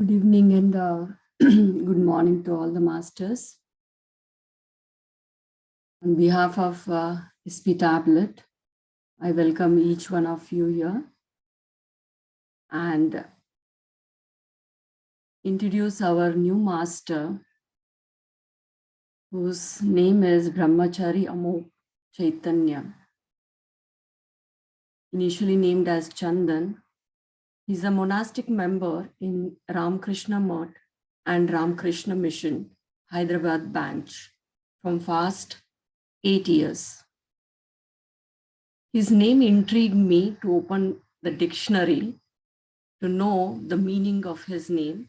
Good evening and good morning to all the masters. On behalf of SP Tablet, I welcome each one of you here and introduce our new master, whose name is Brahmachari Amok Chaitanya. Initially named as Chandan, he's a monastic member in Ramakrishna Mutt and Ramakrishna Mission, Hyderabad branch, from past 8 years. His name intrigued me to open the dictionary to know the meaning of his name.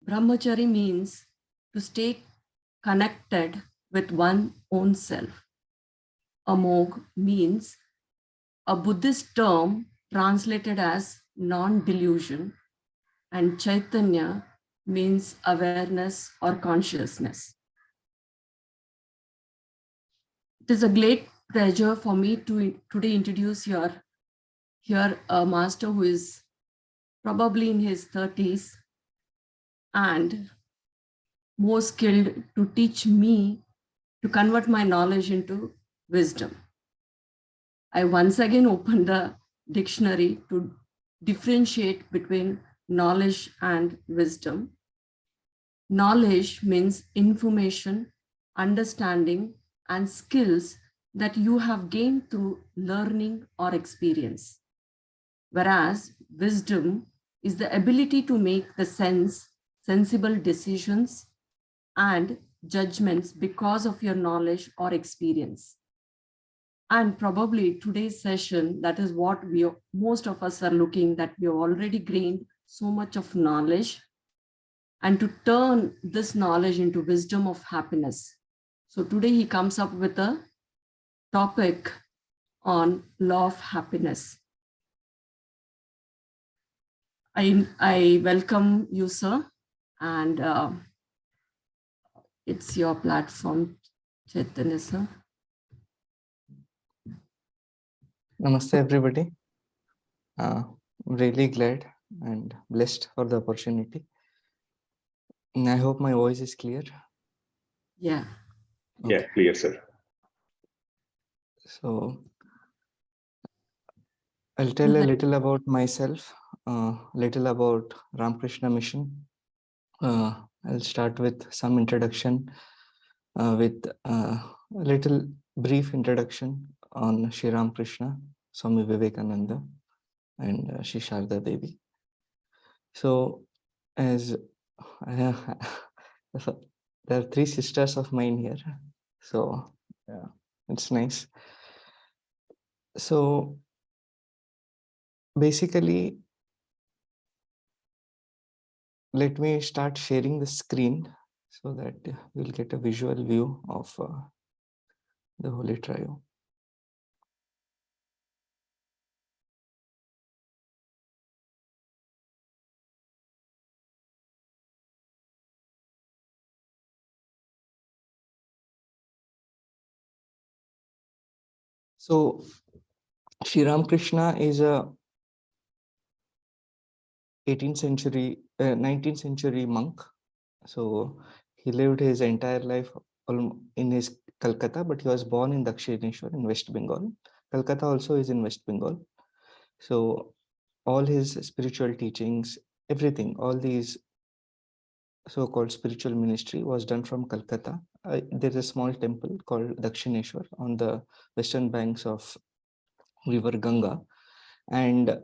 Brahmachari means to stay connected with one's own self. Amog means a Buddhist term translated as non-delusion, and Chaitanya means awareness or consciousness. It is a great pleasure for me to today introduce here a master who is probably in his 30s and more skilled to teach me to convert my knowledge into wisdom. I once again opened the dictionary to differentiate between knowledge and wisdom. Knowledge means information, understanding, and skills that you have gained through learning or experience. Whereas wisdom is the ability to make the sensible decisions and judgments because of your knowledge or experience. And probably today's session, that is what most of us are looking, that we have already gained so much of knowledge, and to turn this knowledge into wisdom of happiness. So today he comes up with a topic on law of happiness. I welcome you, sir, and it's your platform, Chaitanya, sir. Namaste, everybody. I'm really glad and blessed for the opportunity. And I hope my voice is clear. Yeah. Okay. Yeah, clear, sir. So I'll tell a little about myself, little about Ramakrishna Mission. I'll start with some introduction with a little brief introduction on Sriram Krishna, Swami Vivekananda, and Shri Sharda Devi. So as there are three sisters of mine here, so yeah, it's nice. So basically, let me start sharing the screen so that you'll get a visual view of the Holy Trio. So Sriram Krishna is a 19th century monk. So he lived his entire life in his Calcutta, but he was born in Dakshineshwar in West Bengal. Calcutta also is in West Bengal. So all his spiritual teachings, everything, all these so-called spiritual ministry was done from Calcutta. There's a small temple called Dakshineshwar on the western banks of river Ganga. And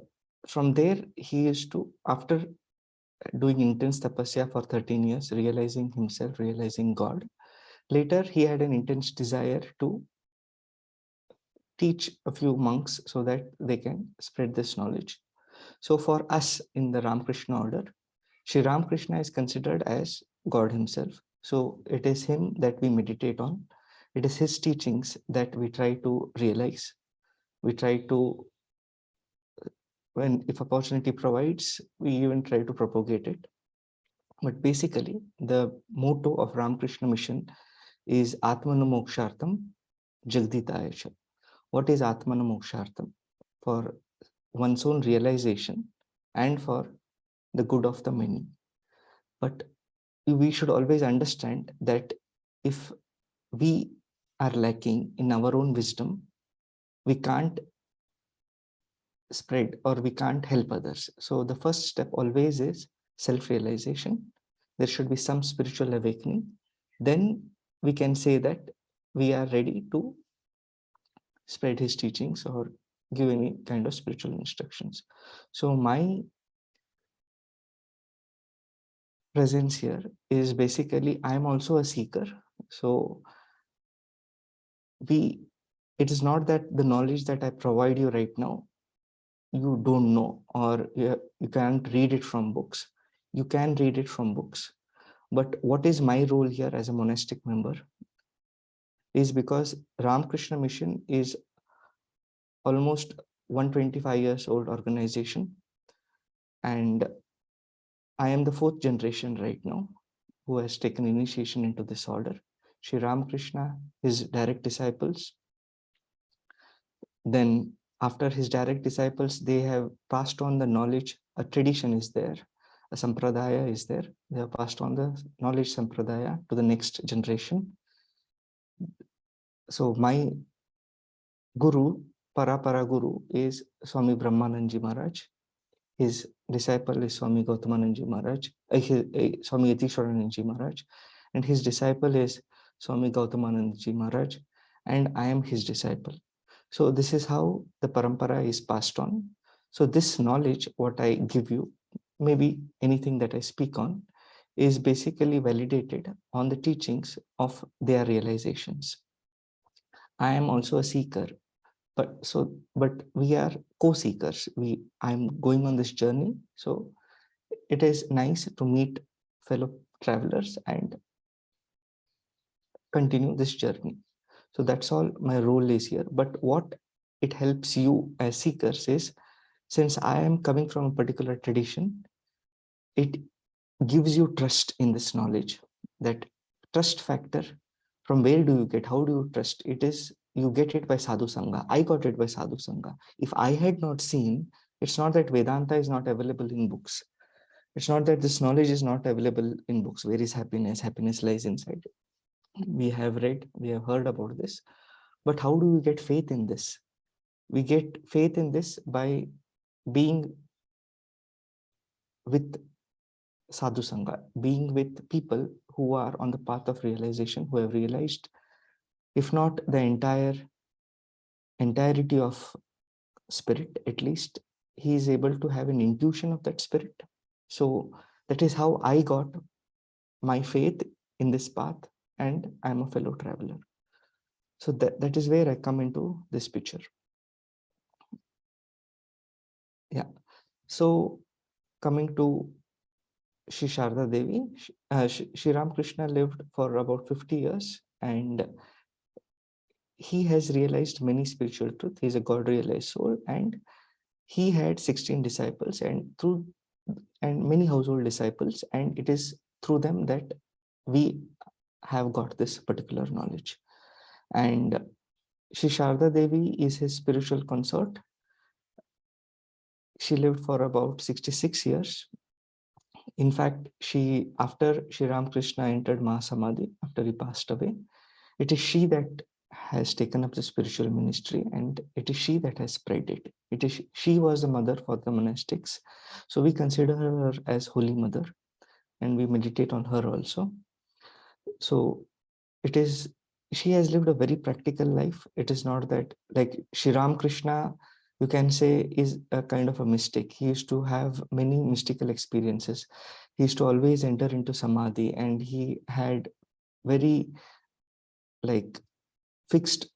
from there, he used to, after doing intense tapasya for 13 years, realizing himself, realizing God, later he had an intense desire to teach a few monks so that they can spread this knowledge. So for us in the Ramakrishna order, Sri Ramakrishna is considered as God himself. So it is him that we meditate on. It is his teachings that we try to realize. We try to, if opportunity provides, we even try to propagate it. But basically, the motto of Ramakrishna Mission is Atmana Mokshartham Jagditaya. What is Atmana Mokshartham? For one's own realization and for the good of the many. But we should always understand that if we are lacking in our own wisdom, we can't spread or we can't help others. So the first step always is self-realization. There should be some spiritual awakening. Then we can say that we are ready to spread his teachings or give any kind of spiritual instructions. So my presence here is basically, I am also a seeker. So it is not that the knowledge that I provide you right now, you don't know, or you can't read it from books. You can read it from books. But what is my role here as a monastic member is because Ramakrishna Mission is almost 125 years old organization. And I am the 4th generation right now who has taken initiation into this order. Sri Ramakrishna, his direct disciples. Then after his direct disciples, they have passed on the knowledge. A tradition is there. A sampradaya is there. They have passed on the knowledge sampradaya to the next generation. So my guru, Parapara Guru, is Swami Brahmananji Maharaj. His disciple is Swami Gautamananji Maharaj, Swami Yatishwarananji Maharaj, and his disciple is Swami Gautamananji Maharaj, and I am his disciple. So this is how the parampara is passed on. So this knowledge, what I give you, maybe anything that I speak on, is basically validated on the teachings of their realizations. I am also a seeker, but we are co-seekers. I'm going on this journey. So it is nice to meet fellow travelers and continue this journey. So that's all my role is here. But what it helps you as seekers is, since I am coming from a particular tradition, it gives you trust in this knowledge. That trust factor, from where do you get, how do you trust? It is, you get it by sadhu sangha. I got it by sadhu sangha. If I had not seen, it's not that Vedanta is not available in books. It's not that this knowledge is not available in books. Where is happiness? Happiness lies inside. We have read, we have heard about this. But how do we get faith in this? We get faith in this by being with sadhu sangha, being with people who are on the path of realization, who have realized, if not the entirety of spirit, at least he is able to have an intuition of that spirit. So that is how I got my faith in this path, and I'm a fellow traveler. So that is where I come into this picture. Yeah. So coming to Shri Sharda Devi, Shri Ramakrishna lived for about 50 years, and he has realized many spiritual truths. He's a God realized soul, and he had 16 disciples and many household disciples, and it is through them that we have got this particular knowledge. And Shri Sharda Devi is his spiritual consort. She lived for about 66 years. In fact, after Shri Ramakrishna entered Mahasamadhi, after he passed away, it is she that has taken up the spiritual ministry, and it is she that has spread it. She was the mother for the monastics. So we consider her as Holy Mother, and we meditate on her also. So she has lived a very practical life. It is not that, like Shri Ramakrishna, you can say, is a kind of a mystic. He used to have many mystical experiences. He used to always enter into samadhi, and he had very fixed,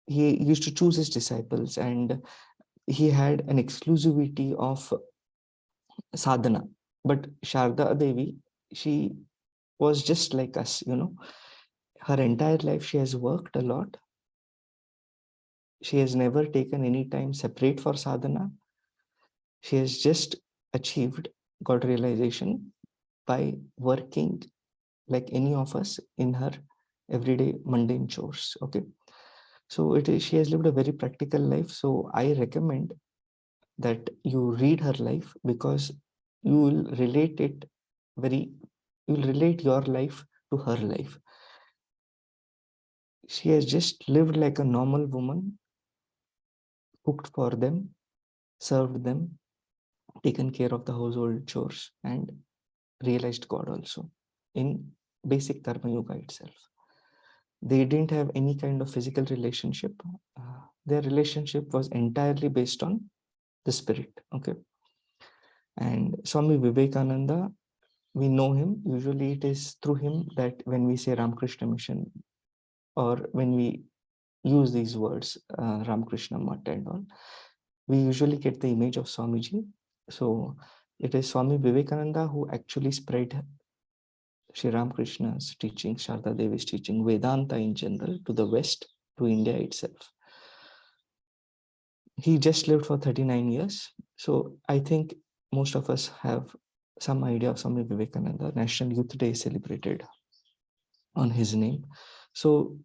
he used to choose his disciples, and he had an exclusivity of sadhana. But Sharda Devi, she was just like us, her entire life she has worked a lot. She has never taken any time separate for sadhana. She has just achieved God realization by working like any of us in her everyday mundane chores. Okay. So she has lived a very practical life. So I recommend that you read her life, because you will relate it you will relate your life to her life. She has just lived like a normal woman, cooked for them, served them, taken care of the household chores, and realized God also in basic Karma Yoga itself. They didn't have any kind of physical relationship. Their relationship was entirely based on the spirit. Okay. And Swami Vivekananda, we know him. Usually it is through him that when we say Ramakrishna Mission, or when we use these words, Ramakrishna Mat and all, we usually get the image of Swamiji. So it is Swami Vivekananda who actually spread Sri Ramakrishna's teaching, Sharda Devi's teaching, Vedanta in general, to the West, to India itself. He just lived for 39 years. So I think most of us have some idea of Swami Vivekananda. National Youth Day is celebrated on his name. So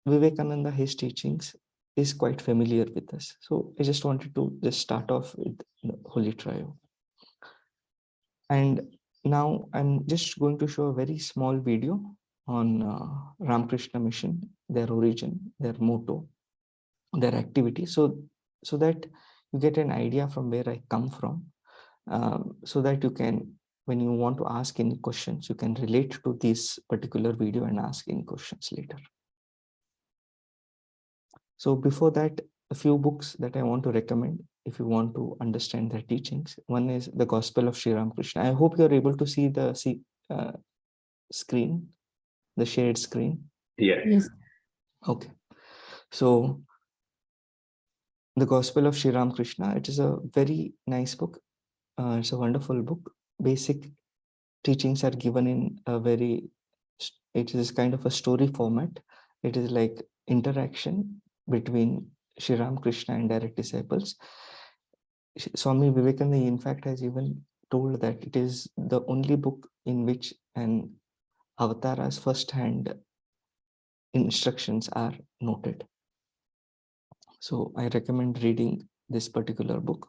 Vivekananda, his teachings is quite familiar with us. So I just wanted to just start off with the Holy Trio. And now I'm just going to show a very small video on Ramakrishna Mission, their origin, their motto, their activity, so that you get an idea from where I come from, so that you can, when you want to ask any questions, you can relate to this particular video and ask any questions later. So before that, a few books that I want to recommend if you want to understand their teachings. One is The Gospel of Sri Ramakrishna. I hope you're able to see the screen, the shared screen. Yes. Okay. So The Gospel of Sri Ramakrishna, it is a very nice book. It's a wonderful book. Basic teachings are given in a it is kind of a story format. It is like interaction between Sri Ramakrishna and direct disciples. Swami Vivekananda, in fact, has even told that it is the only book in which an avatara's first-hand instructions are noted. So I recommend reading this particular book.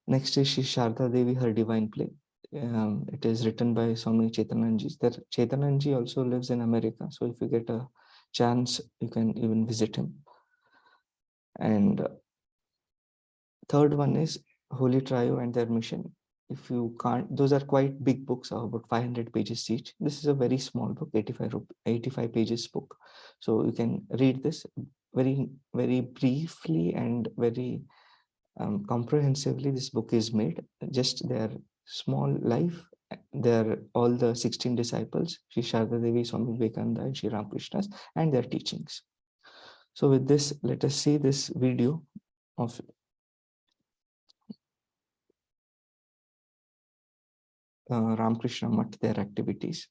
Next is Shri Sharda Devi, Her Divine Play. It is written by Swami Chaitananji. Chaitananji also lives in America. So if you get a chance, you can even visit him. And third one is Holy Trio and Their Mission. If you can't, those are quite big books, about 500 pages each. This is a very small book, 85 pages book. So you can read this very, very briefly and very comprehensively. This book is made. Just their small life, all the 16 disciples, Sri Sharda Devi, Swami Vivekananda, and Sri Ramakrishna, and their teachings. So with this, let us see this video of Ramakrishna Mat, their activities.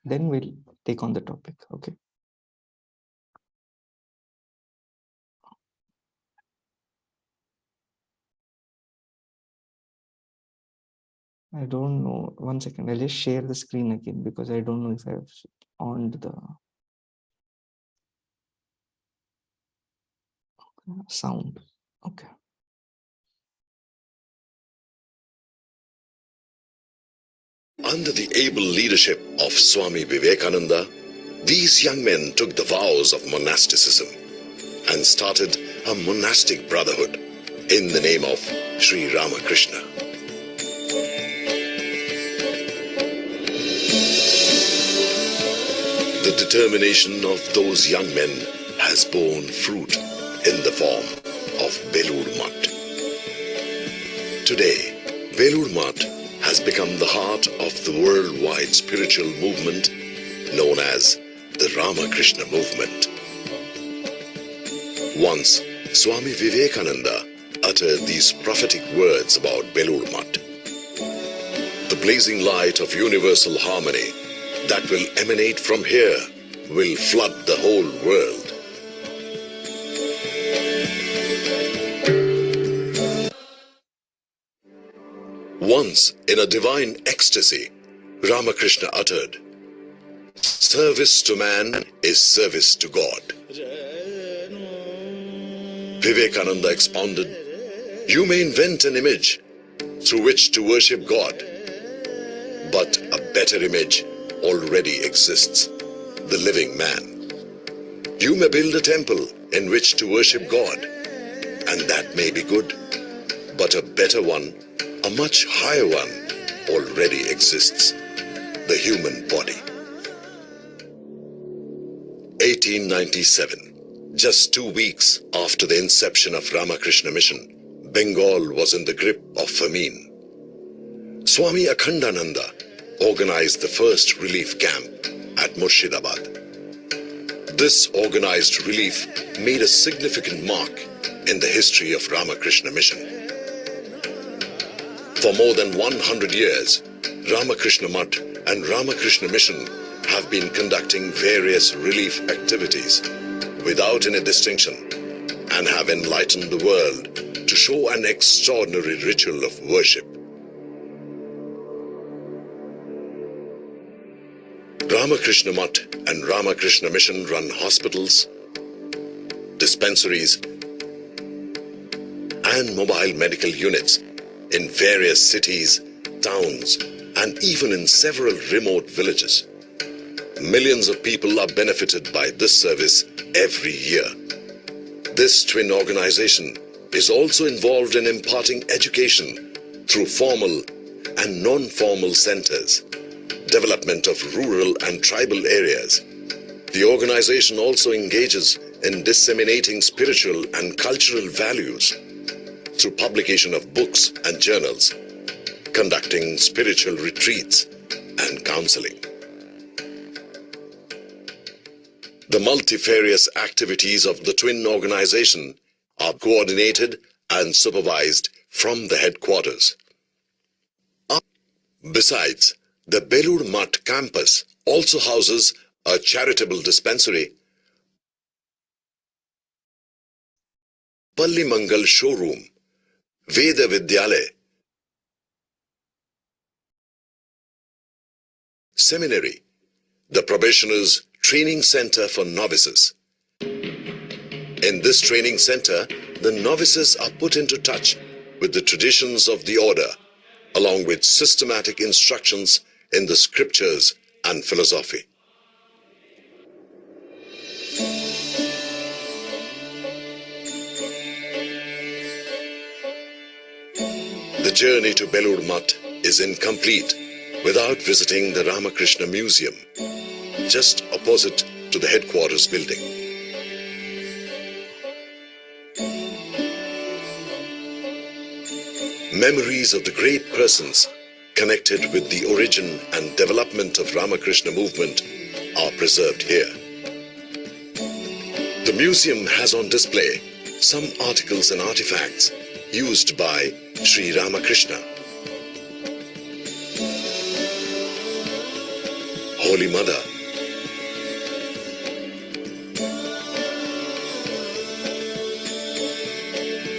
Then we'll take on the topic. Okay. I don't know. One second. I'll just share the screen again because I don't know if I've on the sound. Okay. Under the able leadership of Swami Vivekananda, these young men took the vows of monasticism and started a monastic brotherhood in the name of Sri Ramakrishna. The determination of those young men has borne fruit in the form of Belur Mat. Today, Belur Mat has become the heart of the worldwide spiritual movement known as the Ramakrishna movement. Once, Swami Vivekananda uttered these prophetic words about Belur Mat. The blazing light of universal harmony that will emanate from here will flood the whole world. Once, in a divine ecstasy, Ramakrishna uttered, "Service to man is service to God." Vivekananda expounded, "You may invent an image, through which to worship God. But a better image already exists, the living man. You may build a temple in which to worship God, and that may be good, but a better one, a much higher one, already exists, the human body. 1897, just 2 weeks after the inception of Ramakrishna Mission, Bengal was in the grip of famine. Swami Akhandananda organized the first relief camp at Murshidabad. This organized relief made a significant mark in the history of Ramakrishna Mission. For more than 100 years, Ramakrishna Mutt and Ramakrishna Mission have been conducting various relief activities without any distinction and have enlightened the world to show an extraordinary ritual of worship. Ramakrishna Mutt and Ramakrishna Mission run hospitals, dispensaries, and mobile medical units in various cities, towns, and even in several remote villages. Millions of people are benefited by this service every year. This twin organization is also involved in imparting education through formal and non-formal centers, development of rural and tribal areas. The organization also engages in disseminating spiritual and cultural values through publication of books and journals, conducting spiritual retreats and counseling. The multifarious activities of the twin organization are coordinated and supervised from the headquarters. Besides, the Belur Mutt campus also houses a charitable dispensary, Palli Mangal showroom, Veda Vidyalaya, seminary, the probationers' training center for novices. In this training center, the novices are put into touch with the traditions of the order, along with systematic instructions in the scriptures and philosophy. The journey to Belur Mutt is incomplete without visiting the Ramakrishna Museum, just opposite to the headquarters building. Memories of the great persons connected with the origin and development of Ramakrishna movement are preserved here. The museum has on display some articles and artifacts used by Sri Ramakrishna. Holy Mother,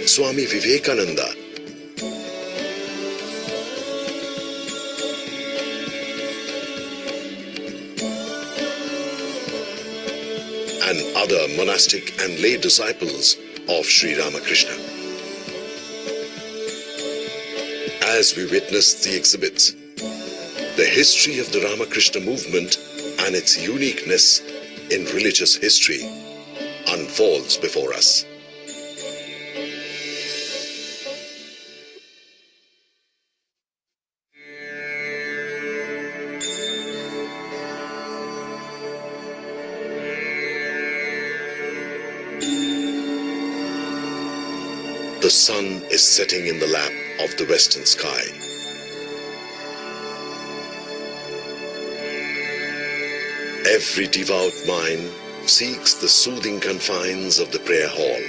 Swami Vivekananda, and other monastic and lay disciples of Sri Ramakrishna. As we witness the exhibits, the history of the Ramakrishna movement and its uniqueness in religious history unfolds before us. The sun is setting in the lap of the western sky. Every devout mind seeks the soothing confines of the prayer hall.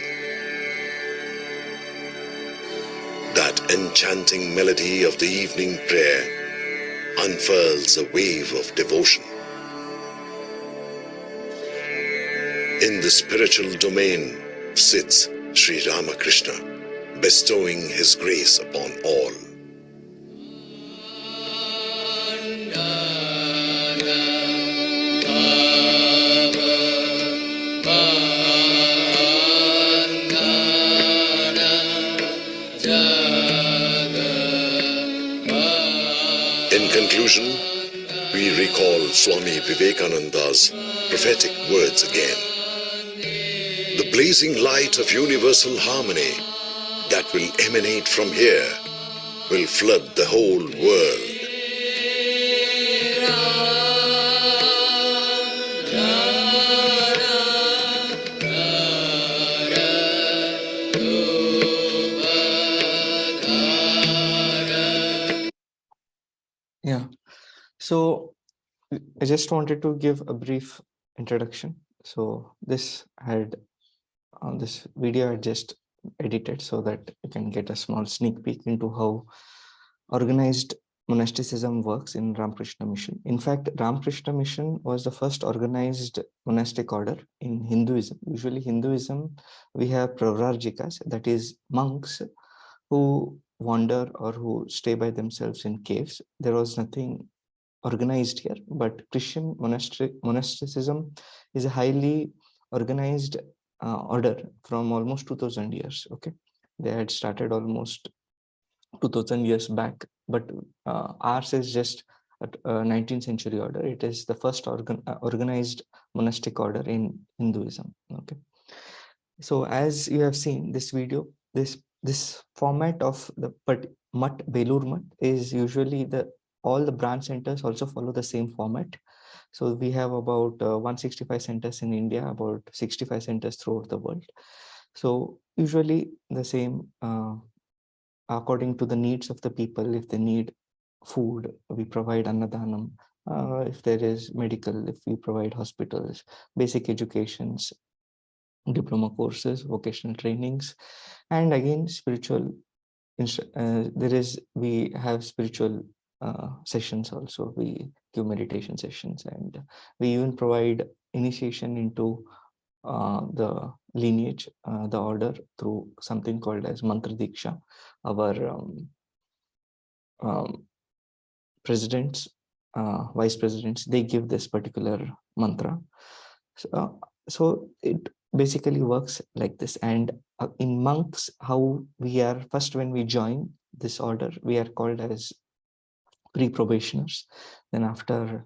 That enchanting melody of the evening prayer unfurls a wave of devotion. In the spiritual domain sits Sri Ramakrishna, bestowing his grace upon all. Jaga conclusion, we recall Swami Vivekananda's prophetic words again. The blazing light of universal harmony that will emanate from here will flood the whole world. Yeah. So I just wanted to give a brief introduction. So this video I just edited so that you can get a small sneak peek into how organized monasticism works in Ramakrishna Mission. In fact, Ramakrishna Mission was the first organized monastic order in Hinduism. Usually Hinduism, we have pravrarjikas, that is monks who wander or who stay by themselves in caves. There was nothing organized here, but Christian monasticism is a highly organized order from almost 2000 years. Okay, they had started almost 2000 years back, but ours is just a 19th century order. It is the first organized monastic order in Hinduism. Okay, so as you have seen this video, this format of the Mutt Belur Mutt is usually all the branch centers also follow the same format. So we have about 165 centers in India, about 65 centers throughout the world. So usually the same according to the needs of the people. If they need food, we provide annadhanam. If there is medical, if we provide hospitals, basic educations, diploma courses, vocational trainings, and again spiritual. We have spiritual sessions also. We give meditation sessions, and we even provide initiation into the lineage, the order, through something called as mantra Deeksha. Our presidents, vice presidents, they give this particular mantra. So it basically works like this. And in monks, how we are, first when we join this order, we are called as pre-probationers. Then after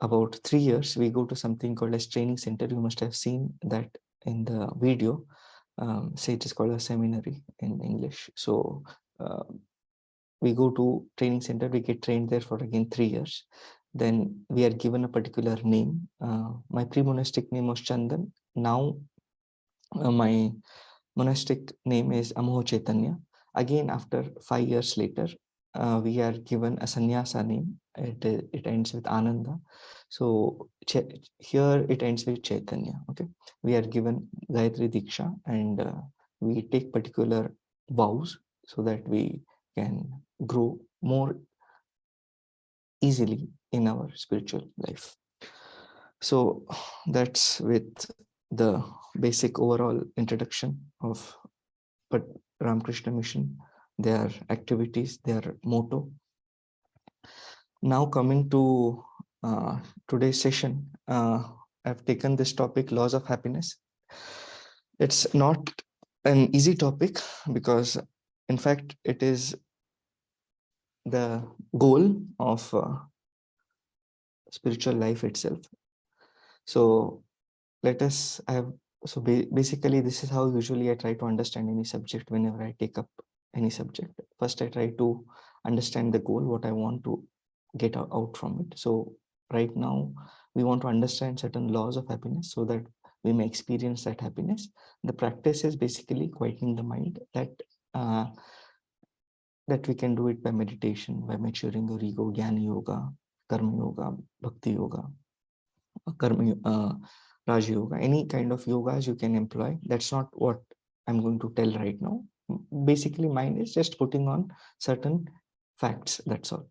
about 3 years, we go to something called as training center. You must have seen that in the video. Say it is called a seminary in English. So we go to training center, we get trained there for again 3 years. Then we are given a particular name. My pre-monastic name was Chandan. Now my monastic name is Amoho Chaitanya. Again, after 5 years later, we are given a sannyasa name. It ends with Ananda. So here it ends with Chaitanya. Okay, we are given Gayatri Deeksha, and we take particular vows so that we can grow more easily in our spiritual life. So that's with the basic overall introduction of Ramakrishna Mission, their activities, their motto. Now coming to today's session, I've taken this topic, laws of happiness. It's not an easy topic because, in fact, it is the goal of spiritual life itself. So basically this is how usually I try to understand any subject whenever I take up any subject. First, I try to understand the goal, what I want to get out from it. So right now we want to understand certain laws of happiness so that we may experience that happiness. The practice is basically quietening the mind, that we can do it by meditation, by maturing your ego, Jnana Yoga, Karma Yoga, Bhakti Yoga, Raj Yoga, any kind of yogas you can employ. That's not what I'm going to tell right now. Basically, mine is just putting on certain facts, that's all.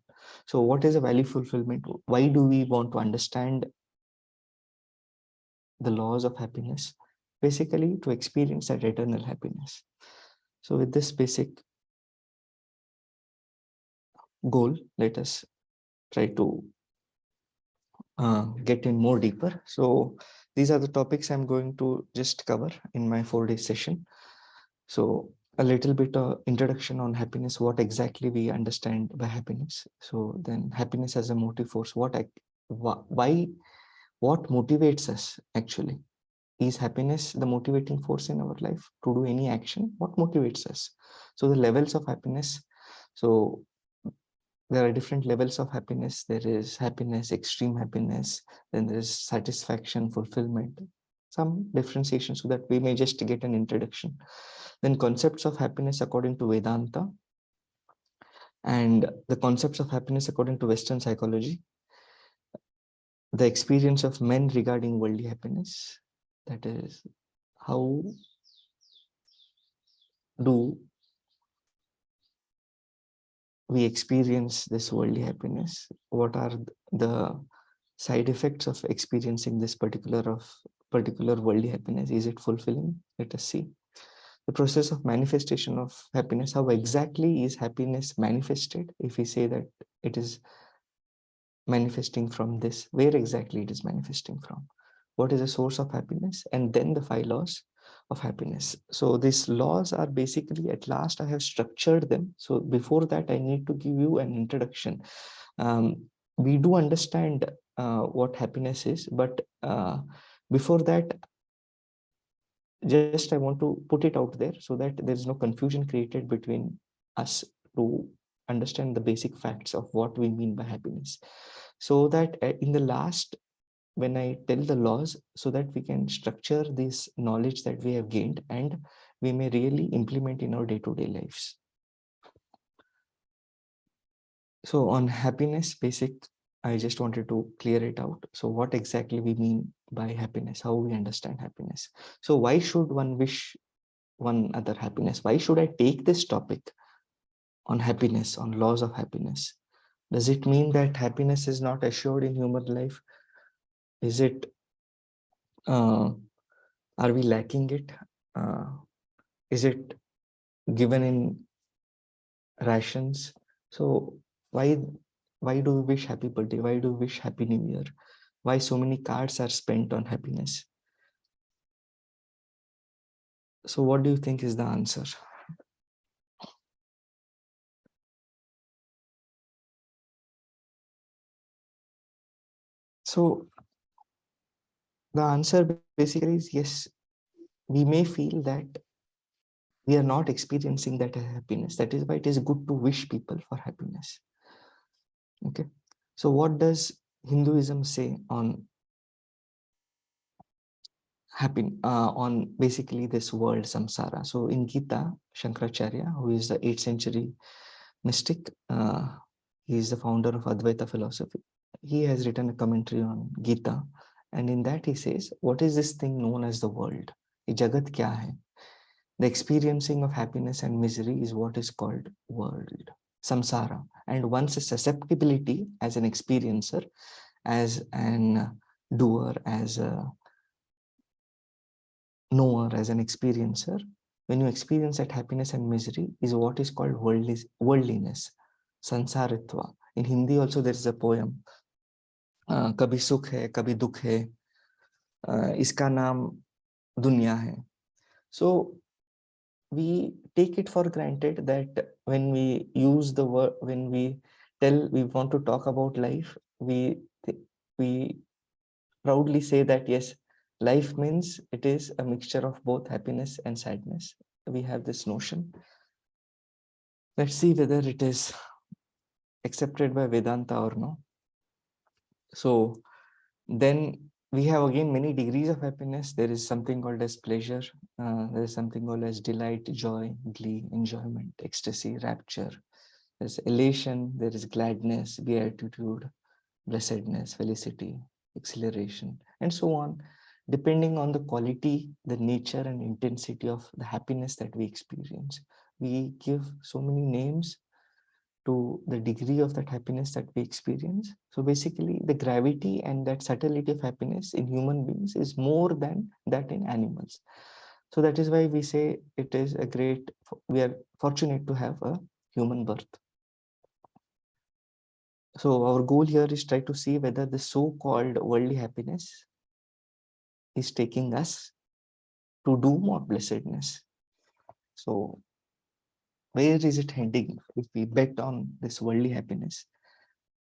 So what is a value fulfillment? Why do we want to understand the laws of happiness? Basically, to experience that eternal happiness. So with this basic goal, let us try to get in more deeper. So these are the topics I'm going to just cover in my 4-day session. So a little bit of introduction on happiness, what exactly we understand by happiness. So then happiness as a motive force, why, what motivates us actually? Is happiness the motivating force in our life to do any action? What motivates us? So the levels of happiness. So there are different levels of happiness. There is happiness, extreme happiness, then there is satisfaction, fulfillment, some differentiation so that we may just get an introduction. Then concepts of happiness according to Vedanta, and the concepts of happiness according to Western psychology, the experience of men regarding worldly happiness, that is, how do we experience this worldly happiness? What are the side effects of experiencing this particular worldly happiness? Is it fulfilling? Let us see. The process of manifestation of happiness. How exactly is happiness manifested? If we say that it is manifesting from this, where exactly it is manifesting from? What is the source of happiness? And then the 5 laws of happiness. So these laws are basically, at last I have structured them. So before that, I need to give you an introduction. We do understand what happiness is, but before that, just I want to put it out there so that there is no confusion created between us to understand the basic facts of what we mean by happiness. So that in the last, when I tell the laws, so that we can structure this knowledge that we have gained and we may really implement in our day-to-day lives. So on happiness basic, I just wanted to clear it out. So what exactly we mean by happiness, how we understand happiness. So why should one wish one other happiness? Why should I take this topic on happiness, on laws of happiness? Does it mean that happiness is not assured in human life? Is it, are we lacking it? Is it given in rations? So why do we wish happy birthday? Why do we wish happy new year? Why so many cards are spent on happiness? So what do you think is the answer? So the answer basically is yes, we may feel that we are not experiencing that happiness. That is why it is good to wish people for happiness. Okay. So what does Hinduism say on on basically this world samsara? So in Gita, Shankaracharya, who is the 8th century mystic, he is the founder of Advaita philosophy. He has written a commentary on Gita, and in that he says, what is this thing known as the world? Ye jagat kya hai? The experiencing of happiness and misery is what is called world, samsara. And one's susceptibility as an experiencer, as an doer, as a knower, as an experiencer, when you experience that happiness and misery is what is called worldliness, sansaritva. In Hindi also there is a poem, kabhi sukh hai, kabhi dukh hai, iska naam dunya hai. So we take it for granted that when we use the word, when we tell we want to talk about life, we proudly say that yes, life means it is a mixture of both happiness and sadness. We have this notion. Let's see whether it is accepted by Vedanta or no. So then we have again many degrees of happiness. There is something called as pleasure. There is something called as delight, joy, glee, enjoyment, ecstasy, rapture. There's elation, there is gladness, beatitude, blessedness, felicity, exhilaration, and so on, depending on the quality, the nature and intensity of the happiness that we experience. We give so many names to the degree of that happiness that we experience. So basically the gravity and that subtlety of happiness in human beings is more than that in animals. So that is why we say it is a great, we are fortunate to have a human birth. So our goal here is try to see whether the so-called worldly happiness is taking us to doom or blessedness. So where is it heading if we bet on this worldly happiness,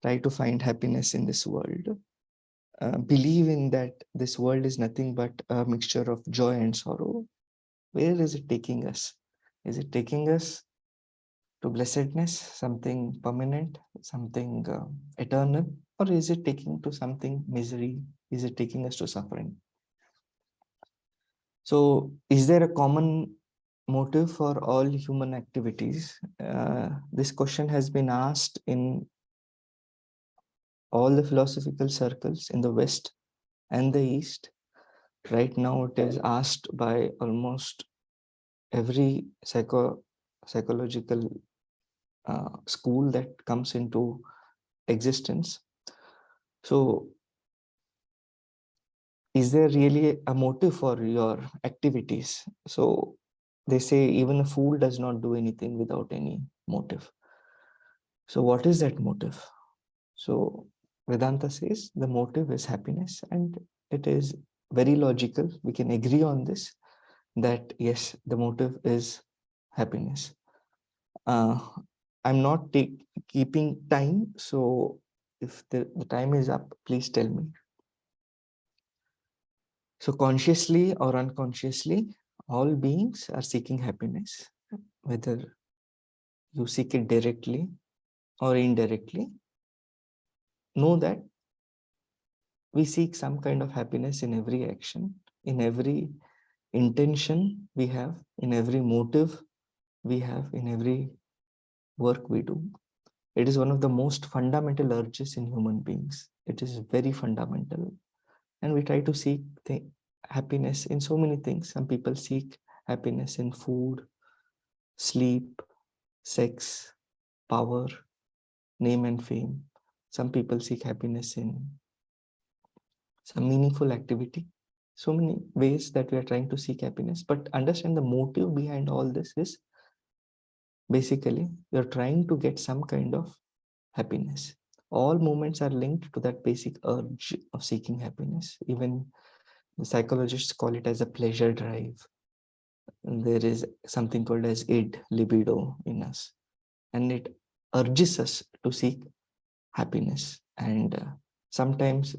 try to find happiness in this world, believe in that this world is nothing but a mixture of joy and sorrow? Where is it taking us? Is it taking us to blessedness, something permanent, something eternal, or is it taking to something misery? Is it taking us to suffering? So is there a common motive for all human activities? This question has been asked in all the philosophical circles in the West and the East. Right now it is asked by almost every psychological school that comes into existence. So is there really a motive for your activities? So they say even a fool does not do anything without any motive. So what is that motive? So Vedanta says the motive is happiness, and it is very logical. We can agree on this, that yes, the motive is happiness. I'm not keeping time, so if the time is up, please tell me. So consciously or unconsciously, all beings are seeking happiness, whether you seek it directly or indirectly. Know that we seek some kind of happiness in every action, in every intention we have, in every motive we have, in every work we do. It is one of the most fundamental urges in human beings. It is very fundamental. And we try to seek happiness in so many things. Some people seek happiness in food, sleep, sex, power, name and fame. Some people seek happiness in some meaningful activity. So many ways that we are trying to seek happiness, but understand the motive behind all this is basically you're trying to get some kind of happiness. All movements are linked to that basic urge of seeking happiness. Even the psychologists call it as a pleasure drive. There is something called as id, libido in us, and it urges us to seek happiness. And sometimes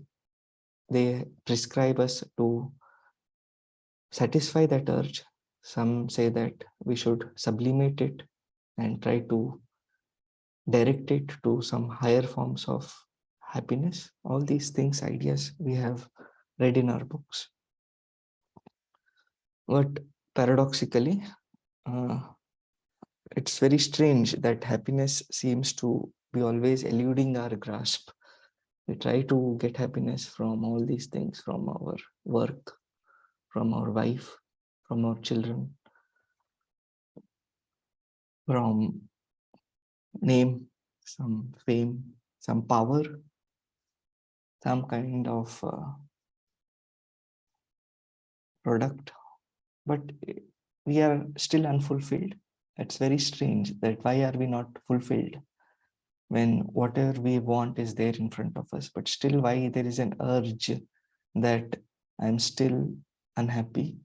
they prescribe us to satisfy that urge. Some say that we should sublimate it and try to direct it to some higher forms of happiness. All these things, ideas we have read in our books. But paradoxically, it's very strange that happiness seems to be always eluding our grasp. We try to get happiness from all these things, from our work, from our wife, from our children, from name, some fame, some power, some kind of product, but we are still unfulfilled. It's very strange that why are we not fulfilled when whatever we want is there in front of us, but still why there is an urge that I'm still unhappy,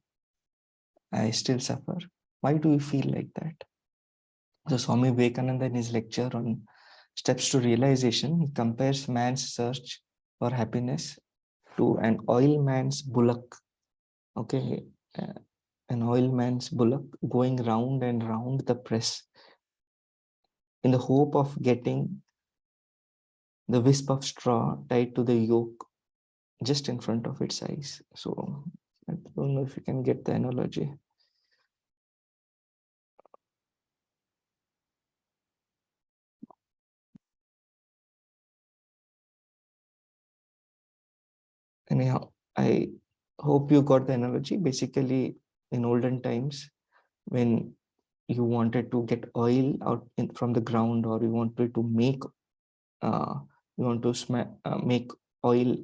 I still suffer. Why do we feel like that? So Swami Vivekananda in his lecture on Steps to Realization, he compares man's search for happiness to an oilman's bullock. Okay, an oilman's bullock going round and round the press in the hope of getting the wisp of straw tied to the yoke just in front of its eyes. So I don't know if you can get the analogy. Anyhow, I hope you got the analogy. Basically, in olden times, when you wanted to get oil out from the ground, or you wanted to make make oil,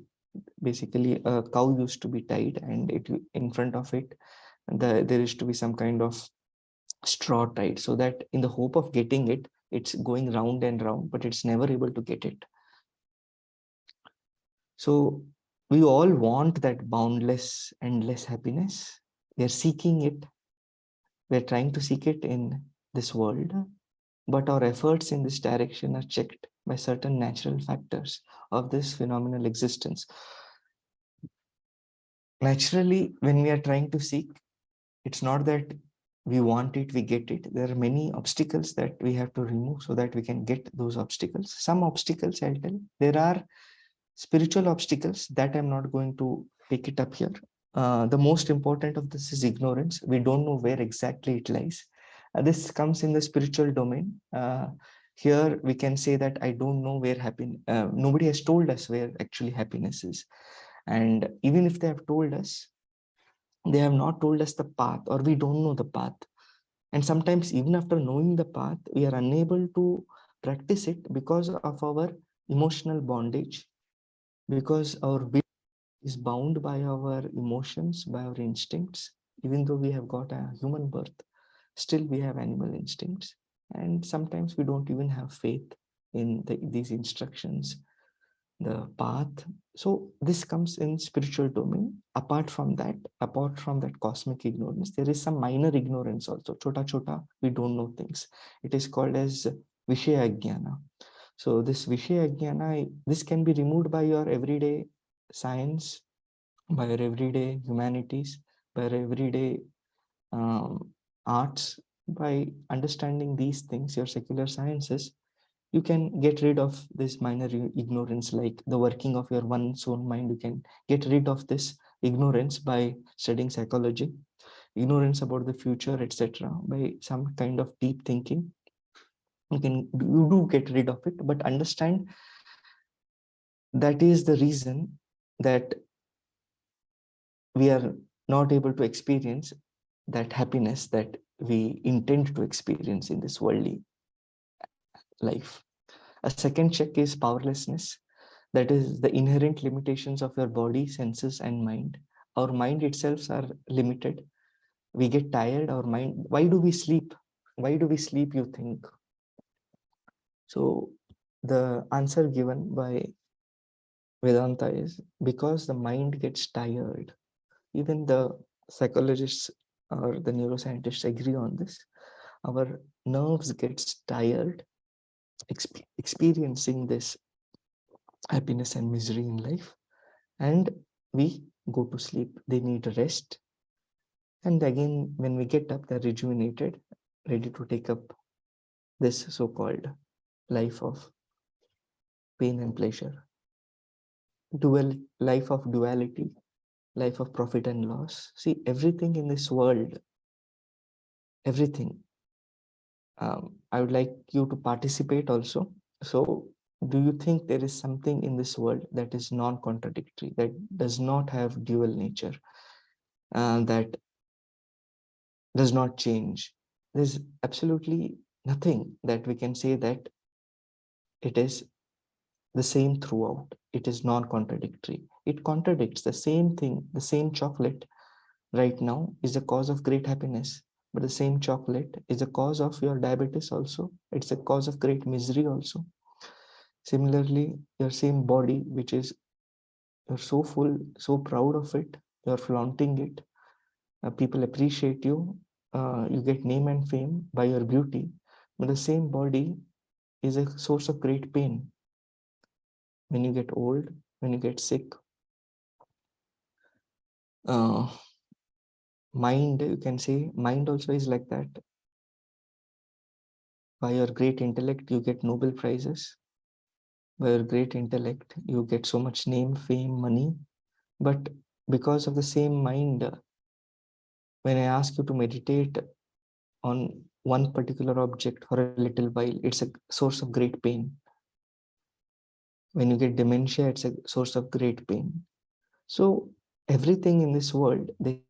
basically a cow used to be tied, and it in front of it there is to be some kind of straw tied, so that in the hope of getting it, it's going round and round, but it's never able to get it. So we all want that boundless, endless happiness. We are seeking it. We're trying to seek it in this world, but our efforts in this direction are checked by certain natural factors of this phenomenal existence. Naturally, when we are trying to seek, it's not that we want it, we get it. There are many obstacles that we have to remove so that we can get those obstacles. Some obstacles, I'll tell, there are spiritual obstacles that I'm not going to pick it up here. The most important of this is ignorance. We don't know where exactly it lies. This comes in the spiritual domain. Here we can say that I don't know where happiness, nobody has told us where actually happiness is. And even if they have told us, they have not told us the path, or we don't know the path. And sometimes even after knowing the path, we are unable to practice it because of our emotional bondage, because our will is bound by our emotions, by our instincts. Even though we have got a human birth, still we have animal instincts. And sometimes we don't even have faith in these instructions, the path. So this comes in spiritual domain. Apart from that cosmic ignorance, there is some minor ignorance also. Chota chota, we don't know things. It is called as Vishaya Jnana. So this Vishaya Jnana, this can be removed by your everyday science, by your everyday humanities, by your everyday arts. By understanding these things, your secular sciences, you can get rid of this minor ignorance, like the working of your one's own mind. You can get rid of this ignorance by studying psychology, ignorance about the future, etc. By some kind of deep thinking, you do get rid of it. But understand that is the reason that we are not able to experience that happiness that we intend to experience in this worldly life. A second check is powerlessness. That is the inherent limitations of your body, senses, and mind. Our mind itself are limited. We get tired, our mind. Why do we sleep? Why do we sleep, you think? So the answer given by Vedanta is because the mind gets tired. Even the psychologists or the neuroscientists agree on this. Our nerves gets tired experiencing this happiness and misery in life, and we go to sleep. They need rest, and again when we get up, they're rejuvenated, ready to take up this so-called life of pain and pleasure, life of duality, life of profit and loss. See, everything in this world, everything. I would like you to participate also. So do you think there is something in this world that is non-contradictory, that does not have dual nature, that does not change? There's absolutely nothing that we can say that it is the same throughout. It is non-contradictory. It contradicts the same thing. The same chocolate right now is the cause of great happiness, but the same chocolate is the cause of your diabetes also. It's a cause of great misery also. Similarly, your same body, which is, you're so full, so proud of it, you're flaunting it, people appreciate you, you get name and fame by your beauty, but the same body is a source of great pain. When you get old, when you get sick, mind, you can say, mind also is like that. By your great intellect, you get Nobel Prizes. By your great intellect, you get so much name, fame, money. But because of the same mind, when I ask you to meditate on one particular object for a little while, it's a source of great pain. When you get dementia, it's a source of great pain. So everything in this world, they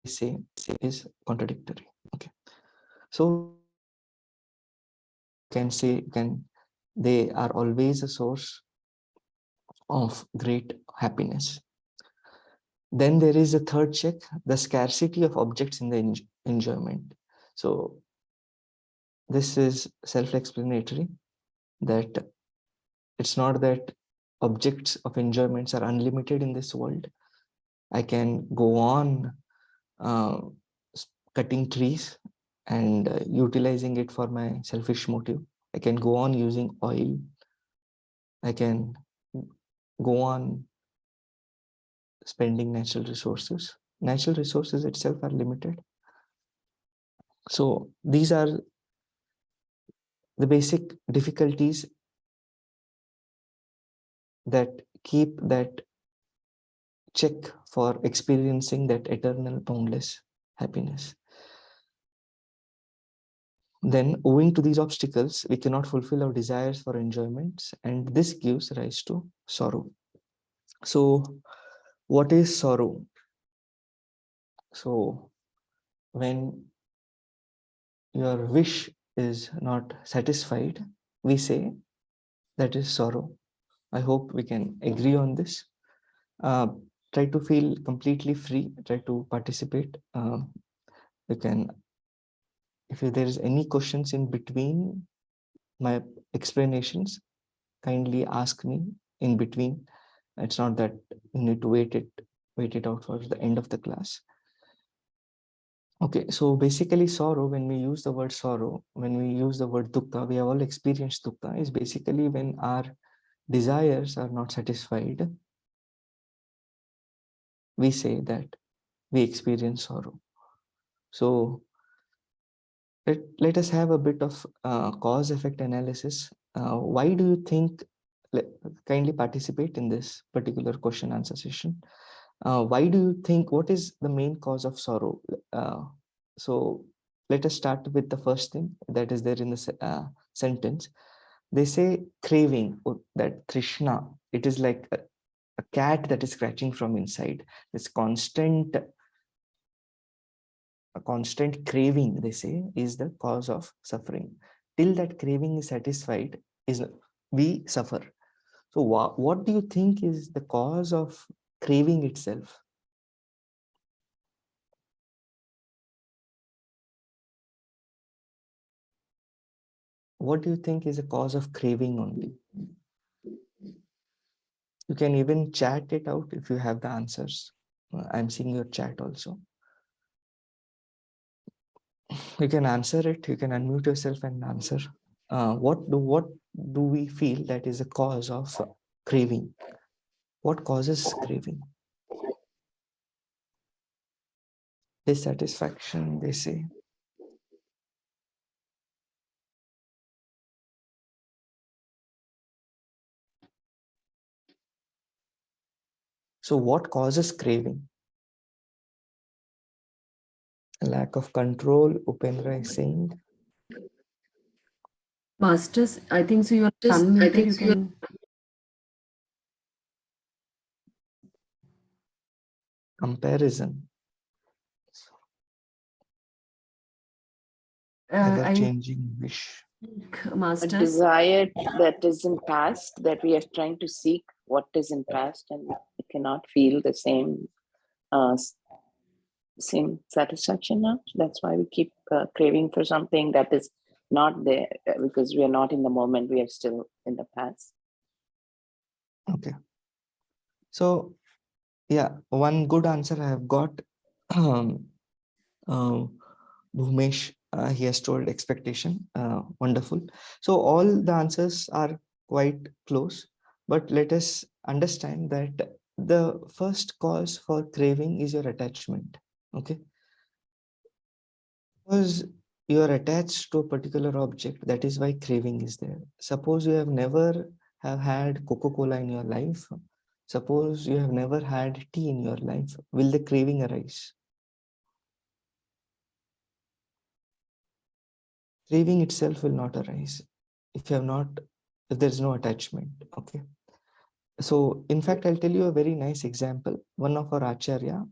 say is contradictory. Okay. So they are always a source of great happiness. Then there is a third check, the scarcity of objects in the enjoyment. So this is self-explanatory, that it's not that objects of enjoyments are unlimited in this world. I can go on cutting trees and utilizing it for my selfish motive. I can go on using oil. I can go on spending natural resources. Natural resources itself are limited. So these are the basic difficulties that keep that check for experiencing that eternal boundless happiness. Then, owing to these obstacles, we cannot fulfill our desires for enjoyments, and this gives rise to sorrow. So, what is sorrow? So, when your wish is not satisfied, we say that is sorrow. I hope we can agree on this. Try to feel completely free, try to participate. You can, if there is any questions in between my explanations, kindly ask me in between. It's not that you need to wait it out for the end of the class. Okay, so basically sorrow, when we use the word sorrow, when we use the word dukkha, we have all experienced dukkha, is basically when our desires are not satisfied, we say that we experience sorrow. So let us have a bit of cause-effect analysis. Why do you think, kindly participate in this particular question answer session. Why do you think, what is the main cause of sorrow? So let us start with the first thing that is there in the sentence. They say craving, that Krishna, it is like a cat that is scratching from inside. This a constant craving, they say, is the cause of suffering. Till that craving is satisfied, we suffer. So what do you think is the cause of craving itself? What do you think is the cause of craving only? You can even chat it out if you have the answers. I'm seeing your chat also. You can answer it. You can unmute yourself and answer. What do we feel that is the cause of craving? What causes craving? Dissatisfaction, they say. So what causes craving? Lack of control, Upendra is saying. Masters, I think so. You are unmuted. You can. Comparison. I Ever-changing wish. think A Masters. desire that is in past, that we are trying to seek what is in past, and we cannot feel the same same satisfaction now. That's why we keep craving for something that is not there, because we are not in the moment, we are still in the past. Okay. So, yeah, one good answer I have got. Bhumesh, he has told expectation. Wonderful. So all the answers are quite close, but let us understand that the first cause for craving is your attachment. Okay. Because you are attached to a particular object, that is why craving is there. Suppose you have never have had Coca-Cola in your life. Suppose you have never had tea in your life. Will the craving arise? Craving itself will not arise if there is no attachment. Okay. So in fact, I'll tell you a very nice example. One of our acharya,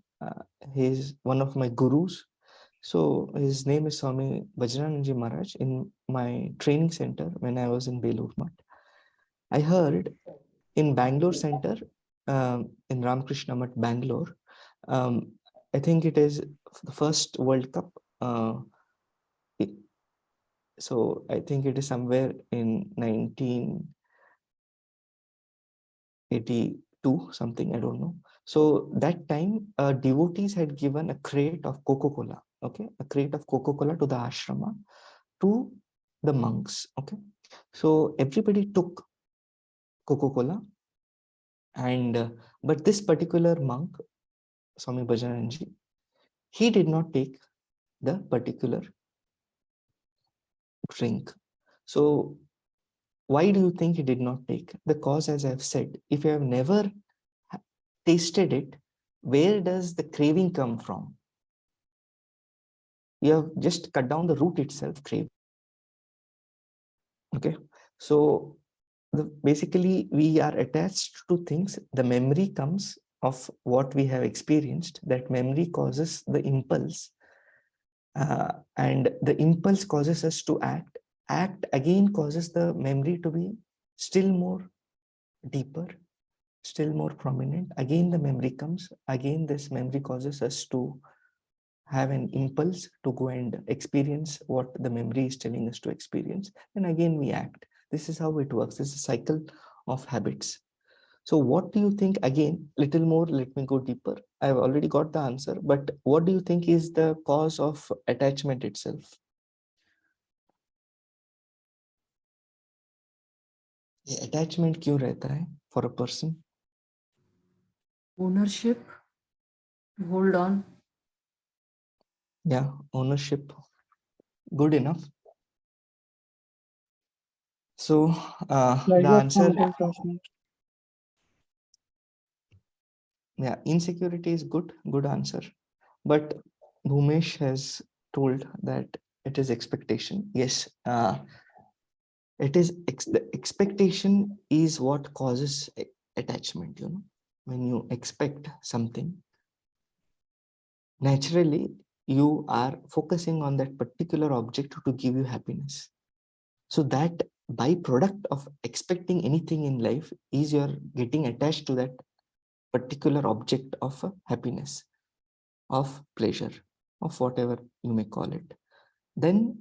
he is one of my gurus. So his name is Swami Vivekananda Maharaj. In my training center when I was in Belur Math, I heard in Bangalore center, in Ramakrishna Math, Bangalore, I think it is the first World Cup. So I think it is somewhere in 1982, something, I don't know. So that time, devotees had given a crate of Coca-Cola, okay, a crate of Coca-Cola to the ashrama, to the monks, okay. So everybody took Coca-Cola, and but this particular monk, Swami Bhajananji, he did not take the particular drink. So why do you think he did not take? Because, as I've said, if you have never tasted it, where does the craving come from? You have just cut down the root itself, craving. Okay, so basically we are attached to things. The memory comes of what we have experienced. That memory causes the impulse, and the impulse causes us to act. Act again causes the memory to be still more deeper, still more prominent. Again the memory comes. Again this memory causes us to have an impulse to go and experience what the memory is telling us to experience, and again we act. This is how it works. It's a cycle of habits. So what do you think? Again, little more, let me go deeper. I've already got the answer, but what do you think is the cause of attachment itself? ये attachment क्यों रहता है for a person? Ownership, to hold on. Yeah, ownership. Good enough. So the answer, yeah, insecurity is good answer. But Bhumesh has told that it is expectation. Yes, it is the expectation is what causes attachment. You know, when you expect something, naturally you are focusing on that particular object to give you happiness. So that byproduct of expecting anything in life is you're getting attached to that particular object of happiness, of pleasure, of whatever you may call it. Then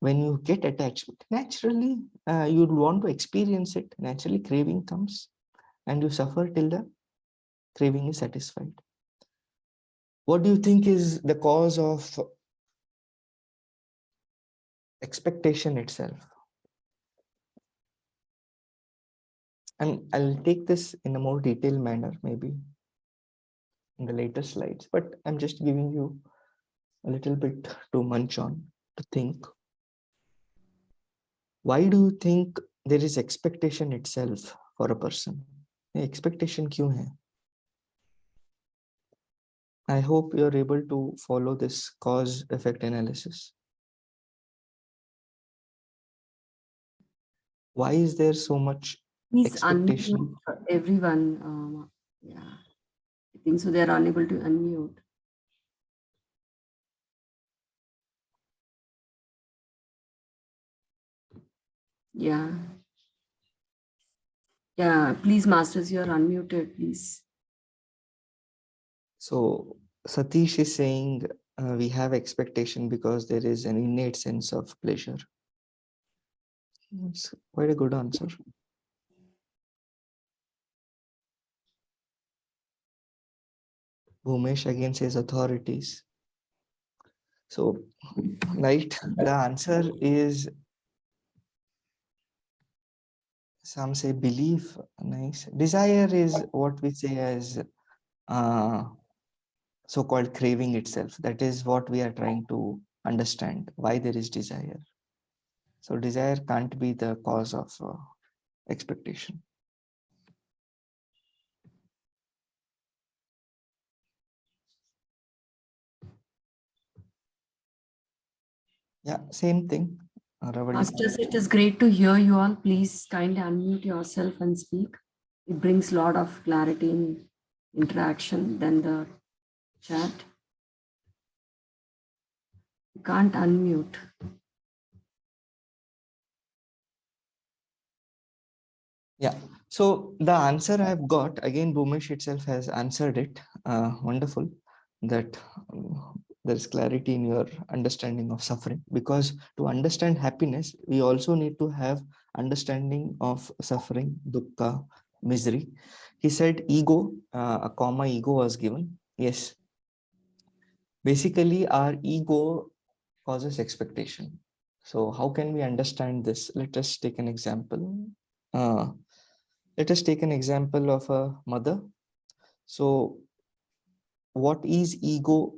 when you get attachment, naturally you'd want to experience it. Naturally craving comes and you suffer till the craving is satisfied. What do you think is the cause of expectation itself? And I'll take this in a more detailed manner maybe in the later slides, but I'm just giving you a little bit to munch on, to think. Why do you think there is expectation itself for a person? Expectation क्यों है? I hope you're able to follow this cause effect analysis. Why is there so much Please expectation? unmute everyone. Yeah, I think so. They are unable to unmute. Yeah. Yeah, please, masters, you are unmuted, please. So Satish is saying we have expectation because there is an innate sense of pleasure. It's quite a good answer. Bhumesh again says authorities. So, right, the answer is, some say belief. Nice. Desire is what we say as so-called craving itself. That is what we are trying to understand, why there is desire. So desire can't be the cause of expectation. Yeah, same thing. Ravali. Masters, it is great to hear you all. Please kindly unmute yourself and speak. It brings a lot of clarity in interaction than the chat. You can't unmute. Yeah, so the answer I've got, again, Bhumesh itself has answered it. Wonderful that there's clarity in your understanding of suffering, because to understand happiness, we also need to have understanding of suffering, dukkha, misery. He said ego, a comma ego was given. Yes. Basically, our ego causes expectation. So how can we understand this? Let us take an example. Let us take an example of a mother. So what is ego?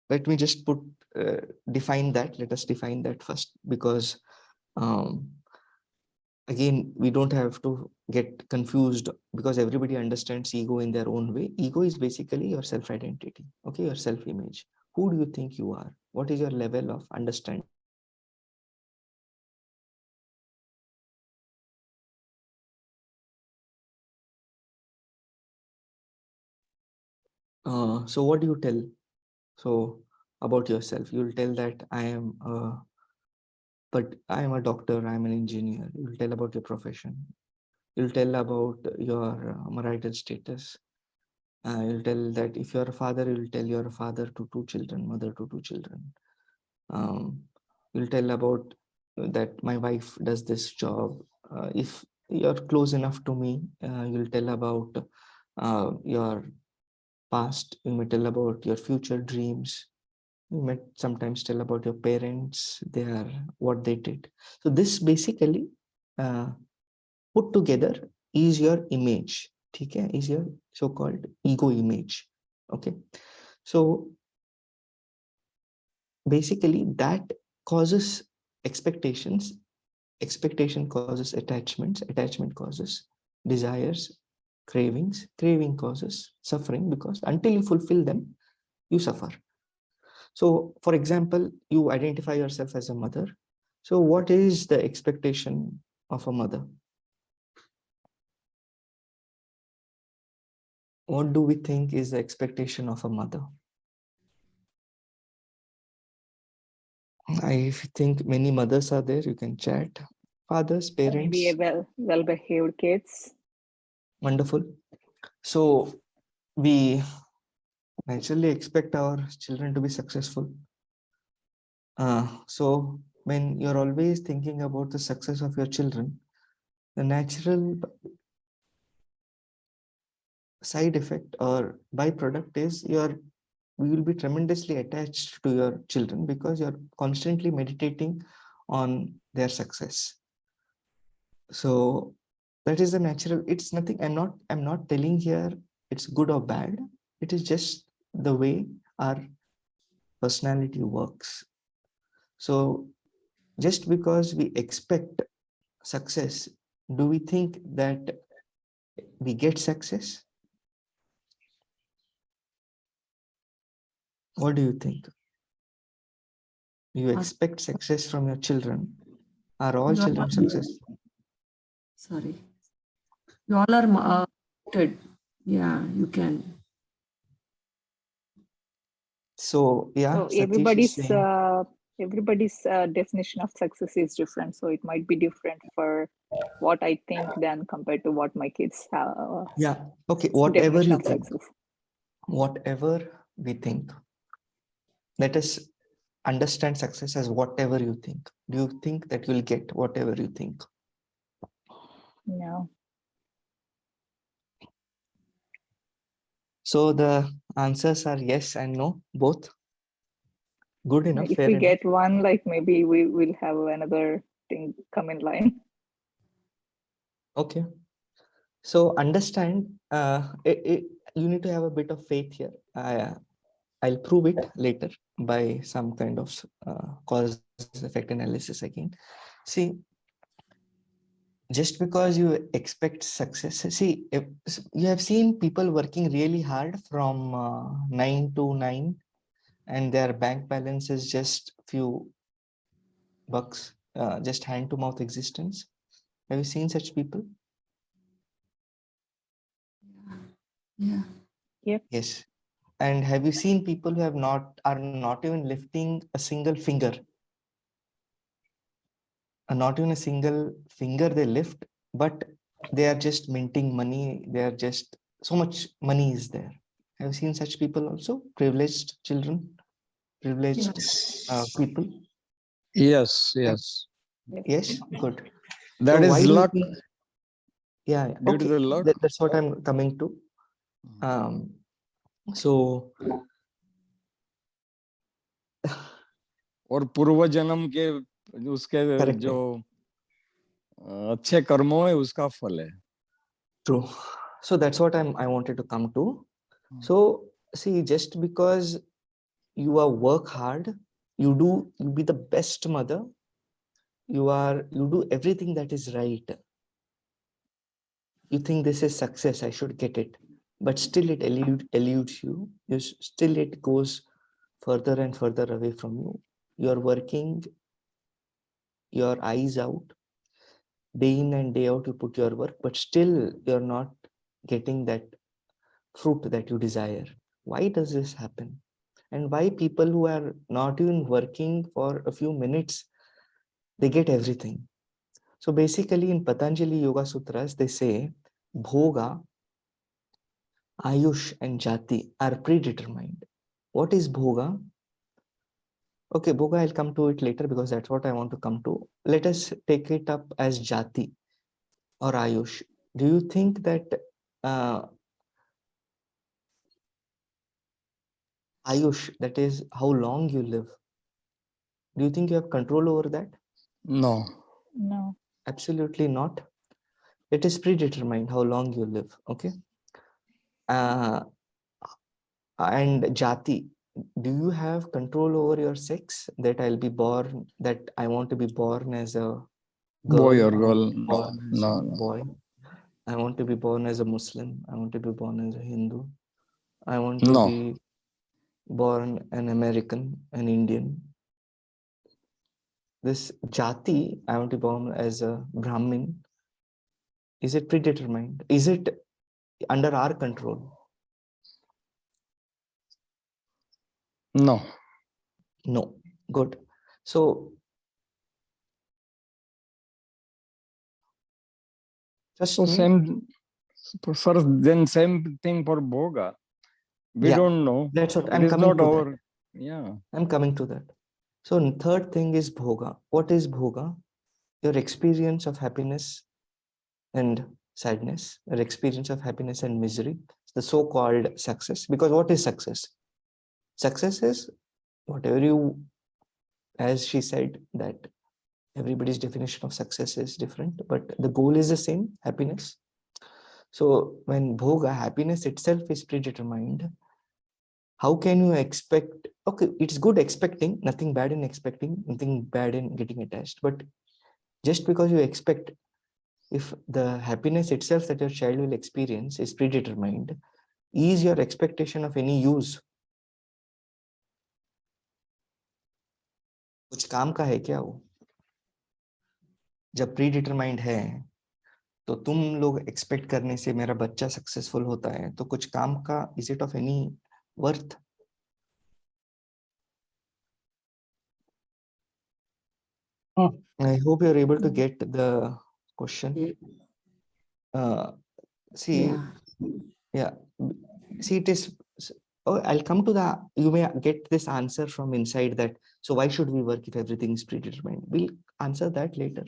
Let me just define that. Let us define that first, because again, we don't have to get confused, because everybody understands ego in their own way. Ego is basically your self-identity, okay, your self-image. Who do you think you are? What is your level of understanding? So what do you tell? So about yourself, you'll tell that I am a doctor, I'm an engineer. You'll tell about your profession. You'll tell about your marital status. You'll tell that if you're a father, you'll tell you're a father to 2 children, mother to 2 children. You'll tell about that my wife does this job. If you're close enough to me, you'll tell about your past. You may tell about your future dreams. You might sometimes tell about your parents, what they did. So this basically put together is your image. Okay, is your so-called ego image. Okay, so basically that causes expectations. Expectation causes attachments. Attachment causes desires, cravings. Craving causes suffering, because until you fulfill them, you suffer. So, for example, you identify yourself as a mother. So what is the expectation of a mother? What do we think is the expectation of a mother? I think many mothers are there. You can chat. Fathers, parents. Maybe a well-behaved kids. Wonderful. So we naturally expect our children to be successful. So when you're always thinking about the success of your children, the natural side effect or byproduct is you will be tremendously attached to your children, because you're constantly meditating on their success. So that is the natural. It's nothing. I'm not telling here it's good or bad. It is just the way our personality works. So just because we expect success, do we think that we get success? What do you think? You expect success from your children. Are all children successful? Sorry. You all are muted. Yeah, you can. So yeah, So Satish is saying, everybody's definition of success is different. So it might be different for what I think than compared to what my kids have. yeah, okay, whatever Definition you of think, success. whatever we think, let us understand success as whatever you think. Do you think that you'll get whatever you think? No. So the answers are yes and no, both. Good enough, If fair we enough. get one, like maybe we will have another thing come in line. Okay. So understand, you need to have a bit of faith here. I'll prove it later by some kind of cause effect analysis again. See, just because you expect success, see, if you have seen people working really hard from 9 to 9, and their bank balance is just few bucks, just hand to mouth existence. Have you seen such people? Yeah. Yep. Yes. And have you seen people who are not even lifting a single finger? Not even a single finger they lift, but they are just minting money. They are just, so much money is there. Have you seen such people also? Privileged children, privileged people. Yes, yes. Yes, good. That So why is do you luck. think? Yeah, Due to okay. the luck. That's what I'm coming to. So और पूर्व जन्म के उसके correct. जो अच्छे कर्मों है उसका फल है. True. So that's what I wanted to come to. So see, just because you work hard, you be the best mother, you do everything that is right. You think this is success, I should get it, but still it eludes you. Still it goes further and further away from you. You're working your eyes out, day in and day out, you put your work, but still you're not getting that fruit that you desire. Why does this happen? And why people who are not even working for a few minutes, they get everything? So basically in Patanjali Yoga Sutras, they say Bhoga, Ayush and Jati are predetermined. What is Bhoga? Okay, Bhoga, I'll come to it later because that's what I want to come to. Let us take it up as Jati or Ayush. Do you think that Ayush, that is how long you live, do you think you have control over that? No. No. Absolutely not. It is predetermined how long you live. Okay. And Jati, do you have control over your sex? That I'll be born, that I want to be born as a girl, Boy or I want girl? to be No. born as No. a No. boy, I want to be born as a Muslim, I want to be born as a Hindu, I want to No. be born an American, an Indian. This Jati, I want to be born as a Brahmin. Is it predetermined? Is it under our control? No. No. Good. So trust So me. same first, then same thing for Bhoga. We Yeah, don't know. that's what It I'm is coming not to our. that. Yeah. I'm coming to that. So third thing is Bhoga. What is Bhoga? Your experience of happiness and sadness, your experience of happiness and misery, the so-called success. Because what is success? Success is whatever you, as she said, that everybody's definition of success is different, but the goal is the same, happiness. So when Bhoga, happiness itself is predetermined, how can you expect? Okay, it's good expecting, nothing bad in expecting, nothing bad in getting attached, but just because you expect, if the happiness itself that your child will experience is predetermined, is your expectation of any use? कुछ काम का है क्या वो? जब predetermined है, तो तुम लोग expect करने से मेरा बच्चा successful होता है, तो कुछ काम का, is it of any worth? I hope you're able to get the question. See, yeah, see, it is. Oh, I'll come to the. You may get this answer from inside that. So why should we work if everything is predetermined? We'll answer that later.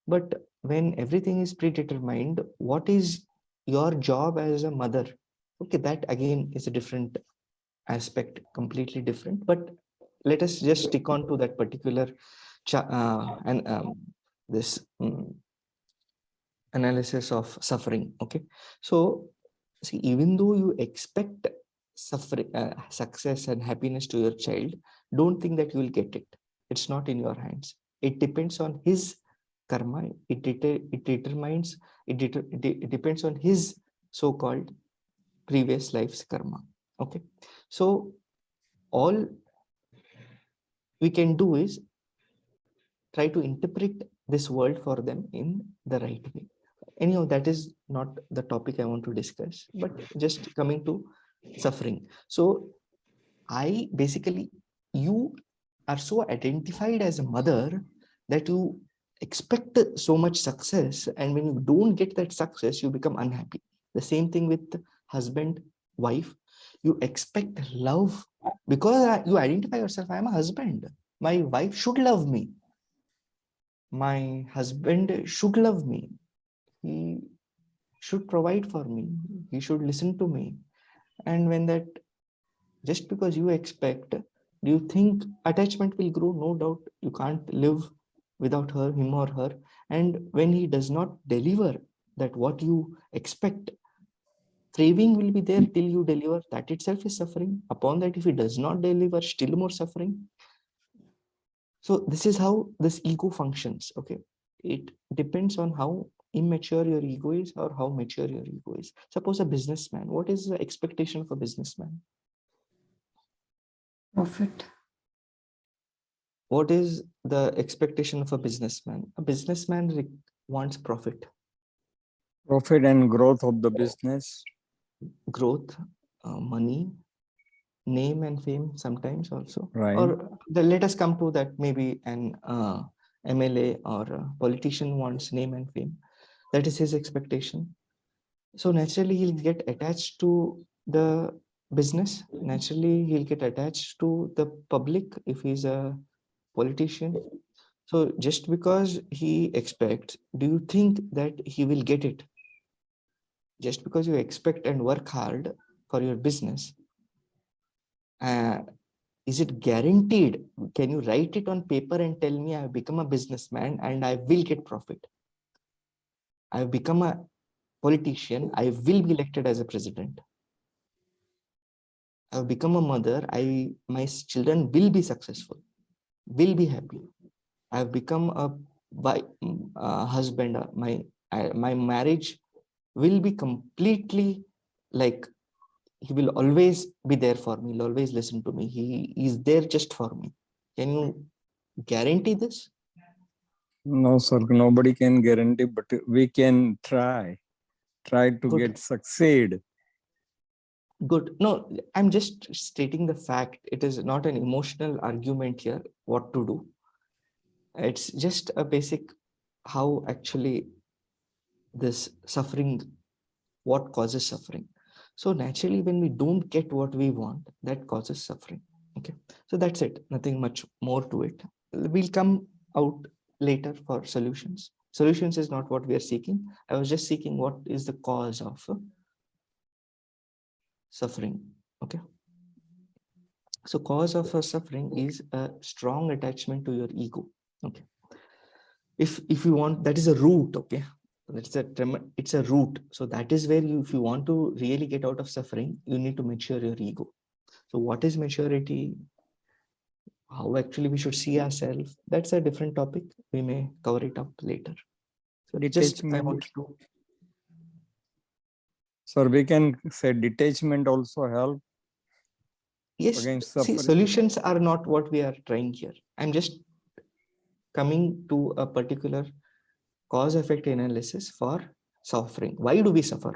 But when everything is predetermined, what is your job as a mother? Okay, that again is a different aspect, completely different. But let us just stick on to that particular this analysis of suffering. Okay, so see, even though you expect suffering, success and happiness to your child, don't think that you will get it. It's not in your hands. It depends on his karma. It determines. It depends on his so-called previous life's karma. Okay, so all we can do is try to interpret this world for them in the right way. Anyhow, that is not the topic I want to discuss, but just coming to suffering. So I basically, you are so identified as a mother that you expect so much success, and when you don't get that success, you become unhappy. The same thing with husband, wife. You expect love because you identify yourself, I am a husband, my wife should love me. my husband should love me. He should provide for me. He should listen to me. And when that, just because you expect, do you think attachment will grow? No doubt. You can't live without her, him or her. And when he does not deliver that what you expect, craving will be there till you deliver. That itself is suffering. Upon that, if he does not deliver, still more suffering. So this is how this ego functions. Okay, it depends on how immature your ego is or how mature your ego is. Suppose a businessman, what is the expectation of a businessman? Profit. What is the expectation of a businessman? A businessman wants profit. Profit and growth of the business. Growth, money, name and fame sometimes also. Right. Or let us come to that, maybe an MLA or a politician wants name and fame. That is his expectation. So naturally he'll get attached to the business. Naturally he'll get attached to the public if he's a politician. So just because he expects, do you think that he will get it? Just because you expect and work hard for your business, is it guaranteed? Can you write it on paper and tell me I've become a businessman and I will get profit? I've become a politician, I will be elected as a president. I've become a mother, my children will be successful, will be happy. I've become a husband, my marriage will be completely like, he will always be there for me, he'll always listen to me, he is there just for me. Can you guarantee this? No, sir, nobody can guarantee, but we can try to Good. get succeed. Good. No, I'm just stating the fact. It is not an emotional argument here, what to do. It's just a basic how actually this suffering, what causes suffering. So naturally, when we don't get what we want, that causes suffering. Okay, so that's it. Nothing much more to it. We'll come out later for solutions. Solutions is not what we are seeking. I was just seeking what is the cause of suffering. Okay. So cause of suffering is a strong attachment to your ego. Okay. If you want, that is a root. Okay. It's a root. So that is where if you want to really get out of suffering, you need to mature your ego. So what is maturity? How actually we should see ourselves? That's a different topic. We may cover it up later. So just I want to. Sir, we can say detachment also help. Yes, see, solutions are not what we are trying here. I'm just coming to a particular cause-effect analysis for suffering. Why do we suffer?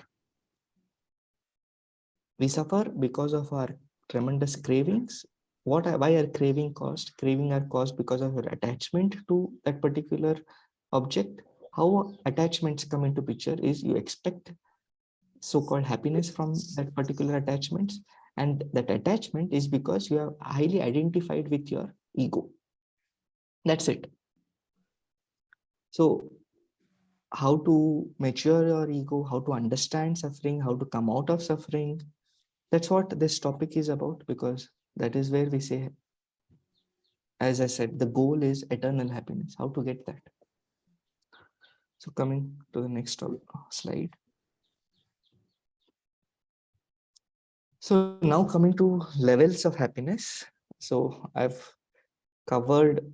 We suffer because of our tremendous cravings. Why are craving caused? Craving are caused because of your attachment to that particular object. How attachments come into picture is you expect so-called happiness from that particular attachments, and that attachment is because you are highly identified with your ego. That's it. So how to mature your ego, how to understand suffering, how to come out of suffering, that's what this topic is about, because that is where we say, as I said, the goal is eternal happiness. How to get that? So coming to the next slide. So now coming to levels of happiness. So I've covered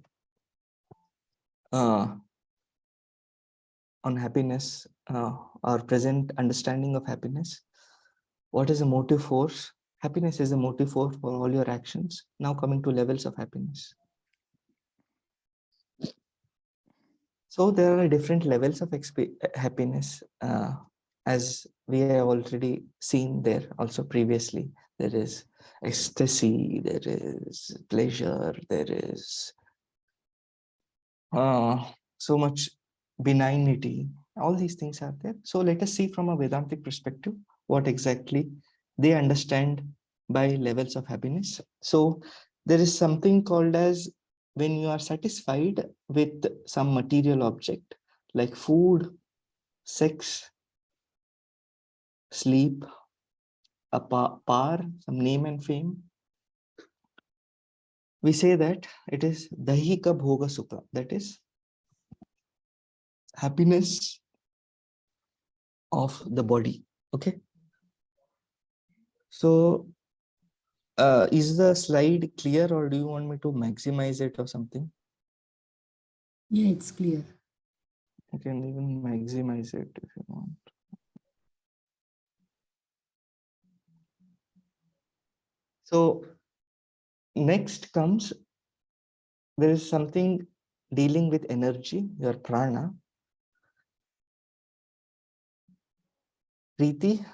on happiness, our present understanding of happiness. What is a motive force? Happiness is a motive force for all your actions. Now coming to levels of happiness. So there are different levels of happiness, as we have already seen there also previously. There is ecstasy, there is pleasure, there is so much benignity. All these things are there. So let us see from a Vedantic perspective what exactly they understand by levels of happiness. So there is something called as when you are satisfied with some material object like food, sex, sleep, a power, some name and fame, we say that it is dahika bhoga sukha, that is happiness of the body. Okay. So is the slide clear, or do you want me to maximize it or something? Yeah, it's clear. You can even maximize it if you want. So next comes, there is something dealing with energy, your prana. Preeti,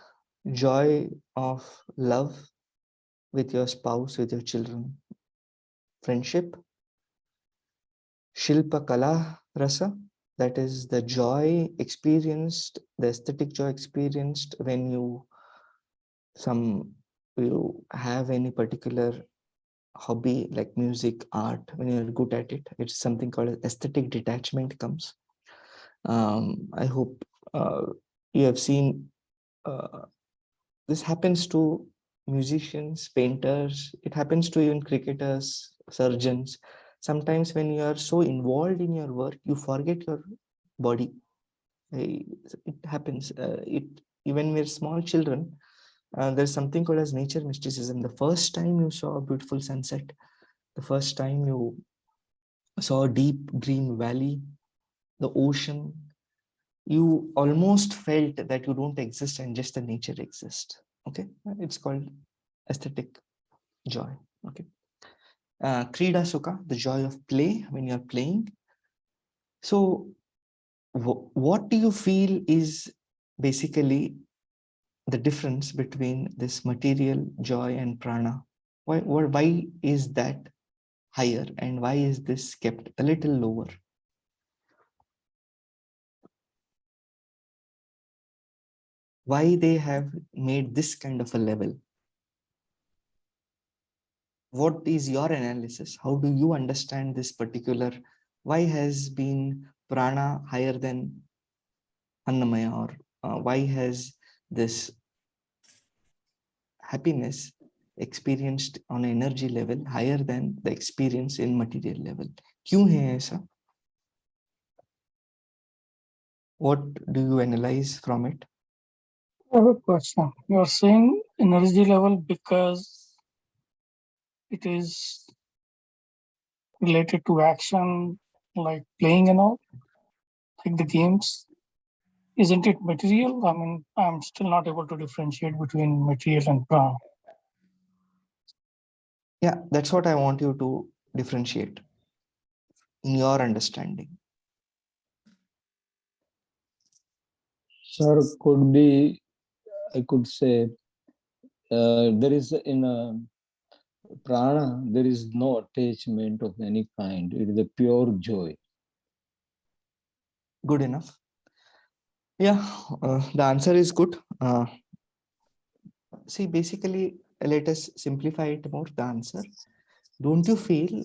joy of love with your spouse, with your children. Friendship. Shilpa kala rasa, that is the joy experienced, the aesthetic joy experienced when you have any particular hobby like music, art, when you're good at it. It's something called aesthetic detachment comes. I hope you have seen this happens to musicians, painters, it happens to even cricketers, surgeons. Sometimes when you are so involved in your work, you forget your body. It happens. Even with small children, there's something called as nature mysticism. The first time you saw a beautiful sunset, the first time you saw a deep green valley, the ocean, you almost felt that you don't exist and just the nature exists. Okay, it's called aesthetic joy. Okay, krida sukha, the joy of play when you're playing. So what do you feel is basically the difference between this material joy and prana? Why is that higher and why is this kept a little lower? Why they have made this kind of a level? What is your analysis? How do you understand this particular? Why has been prana higher than annamaya, or why has this happiness experienced on energy level higher than the experience in material level? Kyun hai aisa? What do you analyze from it? I have a question. You are saying energy level because it is related to action, like playing and all, like the games. Isn't it material? I mean, I'm still not able to differentiate between material and prana. Yeah, that's what I want you to differentiate in your understanding. Sir, could be, I could say, there is in a prana, there is no attachment of any kind. It is a pure joy. Good enough. Yeah, the answer is good. See, basically, let us simplify it more, the answer. Don't you feel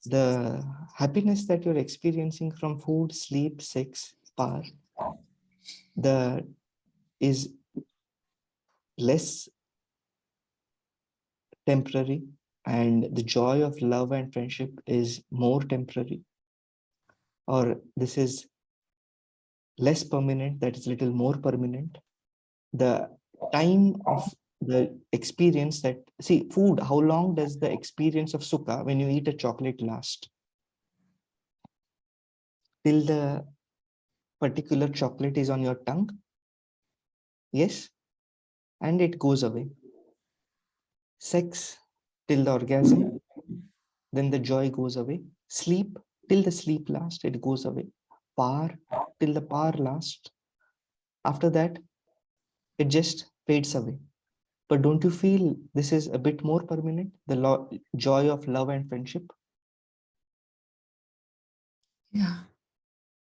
the happiness that you're experiencing from food, sleep, sex, power, is less temporary, and the joy of love and friendship is more temporary? Or this is less permanent, that is little more permanent? The time of the experience that, see, food, how long does the experience of sukha when you eat a chocolate last? Till the particular chocolate is on your tongue? Yes, and it goes away. Sex till the orgasm, then the joy goes away. Sleep till the sleep lasts, it goes away. Power till the power lasts. After that, it just fades away. But don't you feel this is a bit more permanent, the joy of love and friendship? Yeah.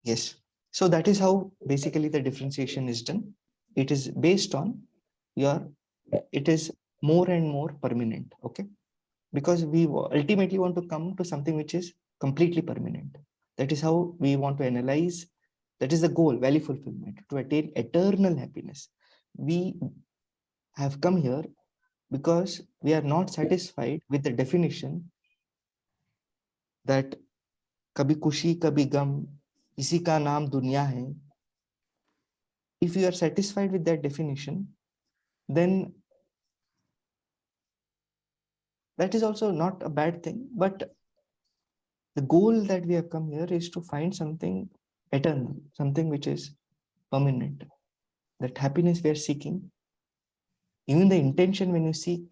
Yes. So that is how basically the differentiation is done. It is based on it is more and more permanent. Okay. because we ultimately want to come to something which is completely permanent. That is how we want to analyze. That is the goal, value fulfillment, to attain eternal happiness. We have come here because we are not satisfied with the definition that kabhi kushi, kabhi gam, isi ka naam dunya hai. If you are satisfied with that definition, then that is also not a bad thing. But the goal that we have come here is to find something eternal, something which is permanent. That happiness we are seeking, even the intention when you seek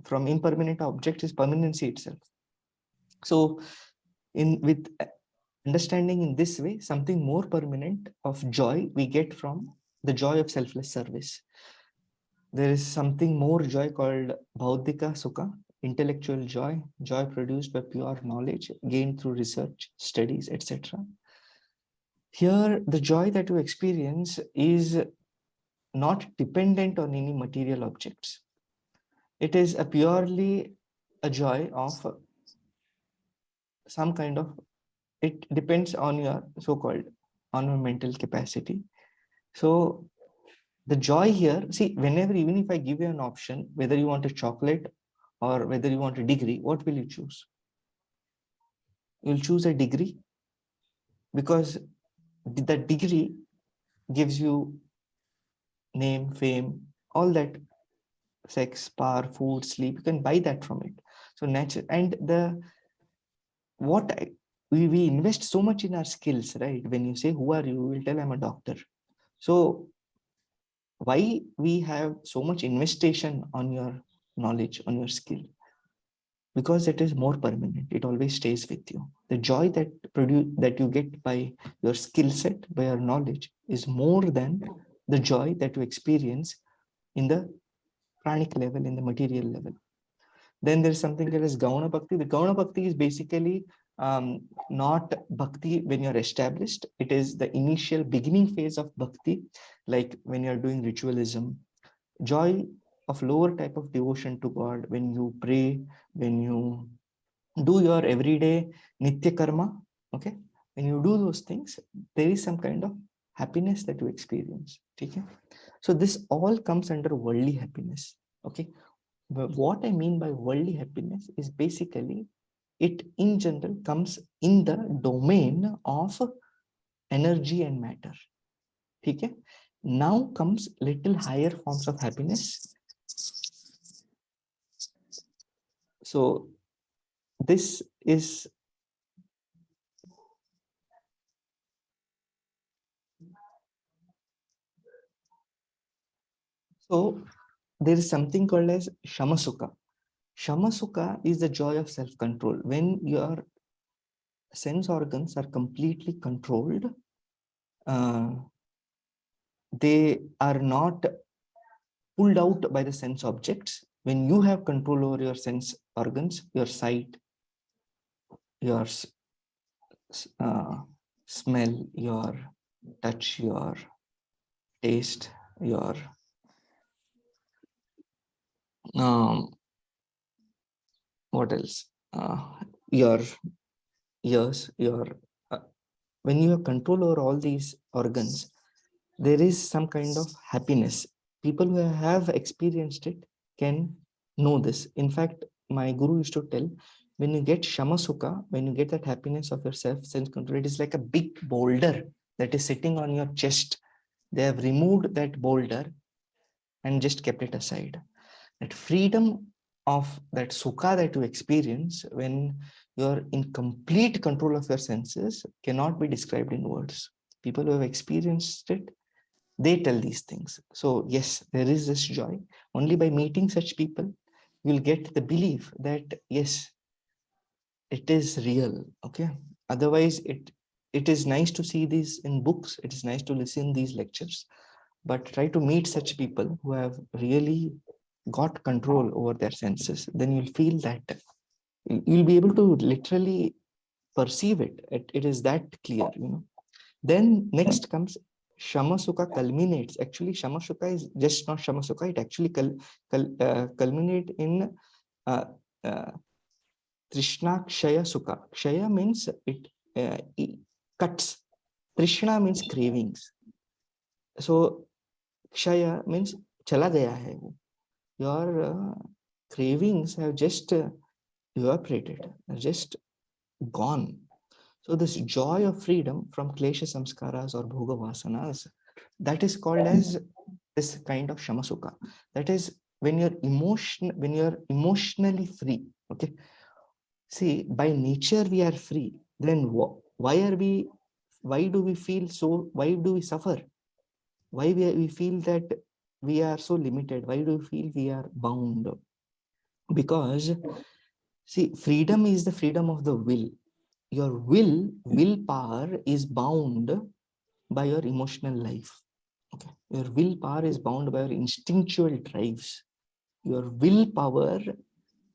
from impermanent objects is permanency itself. So with understanding in this way, something more permanent of joy we get from the joy of selfless service. There is something more joy called Bhaudika Sukha, intellectual joy, joy produced by pure knowledge, gained through research, studies, etc. Here, the joy that you experience is not dependent on any material objects. It is a purely a joy of some kind of, it depends on your so-called on your mental capacity. So the joy here, see, whenever, even if I give you an option, whether you want a chocolate or whether you want a degree, what will you choose? You'll choose a degree because that degree gives you name, fame, all that, sex, power, food, sleep, you can buy that from it. So natural, and we invest so much in our skills, right? When you say, who are you? You will tell, I'm a doctor. So why we have so much investation on your knowledge, on your skill? Because it is more permanent. It always stays with you. The joy that you get by your skill set, by your knowledge, is more than the joy that you experience in the pranic level, in the material level. Then there's something that is Gauna Bhakti. The Gauna Bhakti is basically not Bhakti when you're established. It is the initial beginning phase of Bhakti, like when you're doing ritualism. Joy of lower type of devotion to God, when you pray, when you do your everyday Nitya Karma, okay? When you do those things, there is some kind of happiness that you experience, okay? So this all comes under worldly happiness, okay? But what I mean by worldly happiness is basically it in general comes in the domain of energy and matter. Okay? Now comes little higher forms of happiness. So this is there is something called as Shamasukha. Shamasukha is the joy of self-control. When your sense organs are completely controlled, they are not pulled out by the sense objects. When you have control over your sense organs, your sight, your smell, your touch, your taste, your what else? Your ears, your when you have control over all these organs, there is some kind of happiness. People who have experienced it can know this. In fact, my guru used to tell, when you get Shamasukha, when you get that happiness of yourself, sense control, it is like a big boulder that is sitting on your chest. They have removed that boulder and just kept it aside. That freedom of that sukha that you experience when you're in complete control of your senses cannot be described in words. People who have experienced it, they tell these things. So yes, there is this joy. Only by meeting such people, you'll get the belief that yes, it is real. Okay. Otherwise, it is nice to see these in books. It is nice to listen these lectures, but try to meet such people who have really got control over their senses. Then you'll feel that you'll be able to literally perceive it. It is that clear, you know. Then next comes Shamasukha culminates. Actually, Shamasukha is just not Shamasukha. It actually culminate in Trishna Kshaya Sukha. Kshaya means it cuts. Trishna means cravings. So Kshaya means chala gaya hai. Your cravings have just evaporated, just gone. So this joy of freedom from klesha samskaras or bhoga vasanas, that is called as this kind of shamasukha. That is when you're emotionally free. Okay. See, by nature we are free. Then why do we feel so? Why do we suffer? Why we feel that we are so limited? Why do we feel we are bound? Because see, freedom is the freedom of the will. Your willpower is bound by your emotional life. Okay. Your willpower is bound by your instinctual drives. Your willpower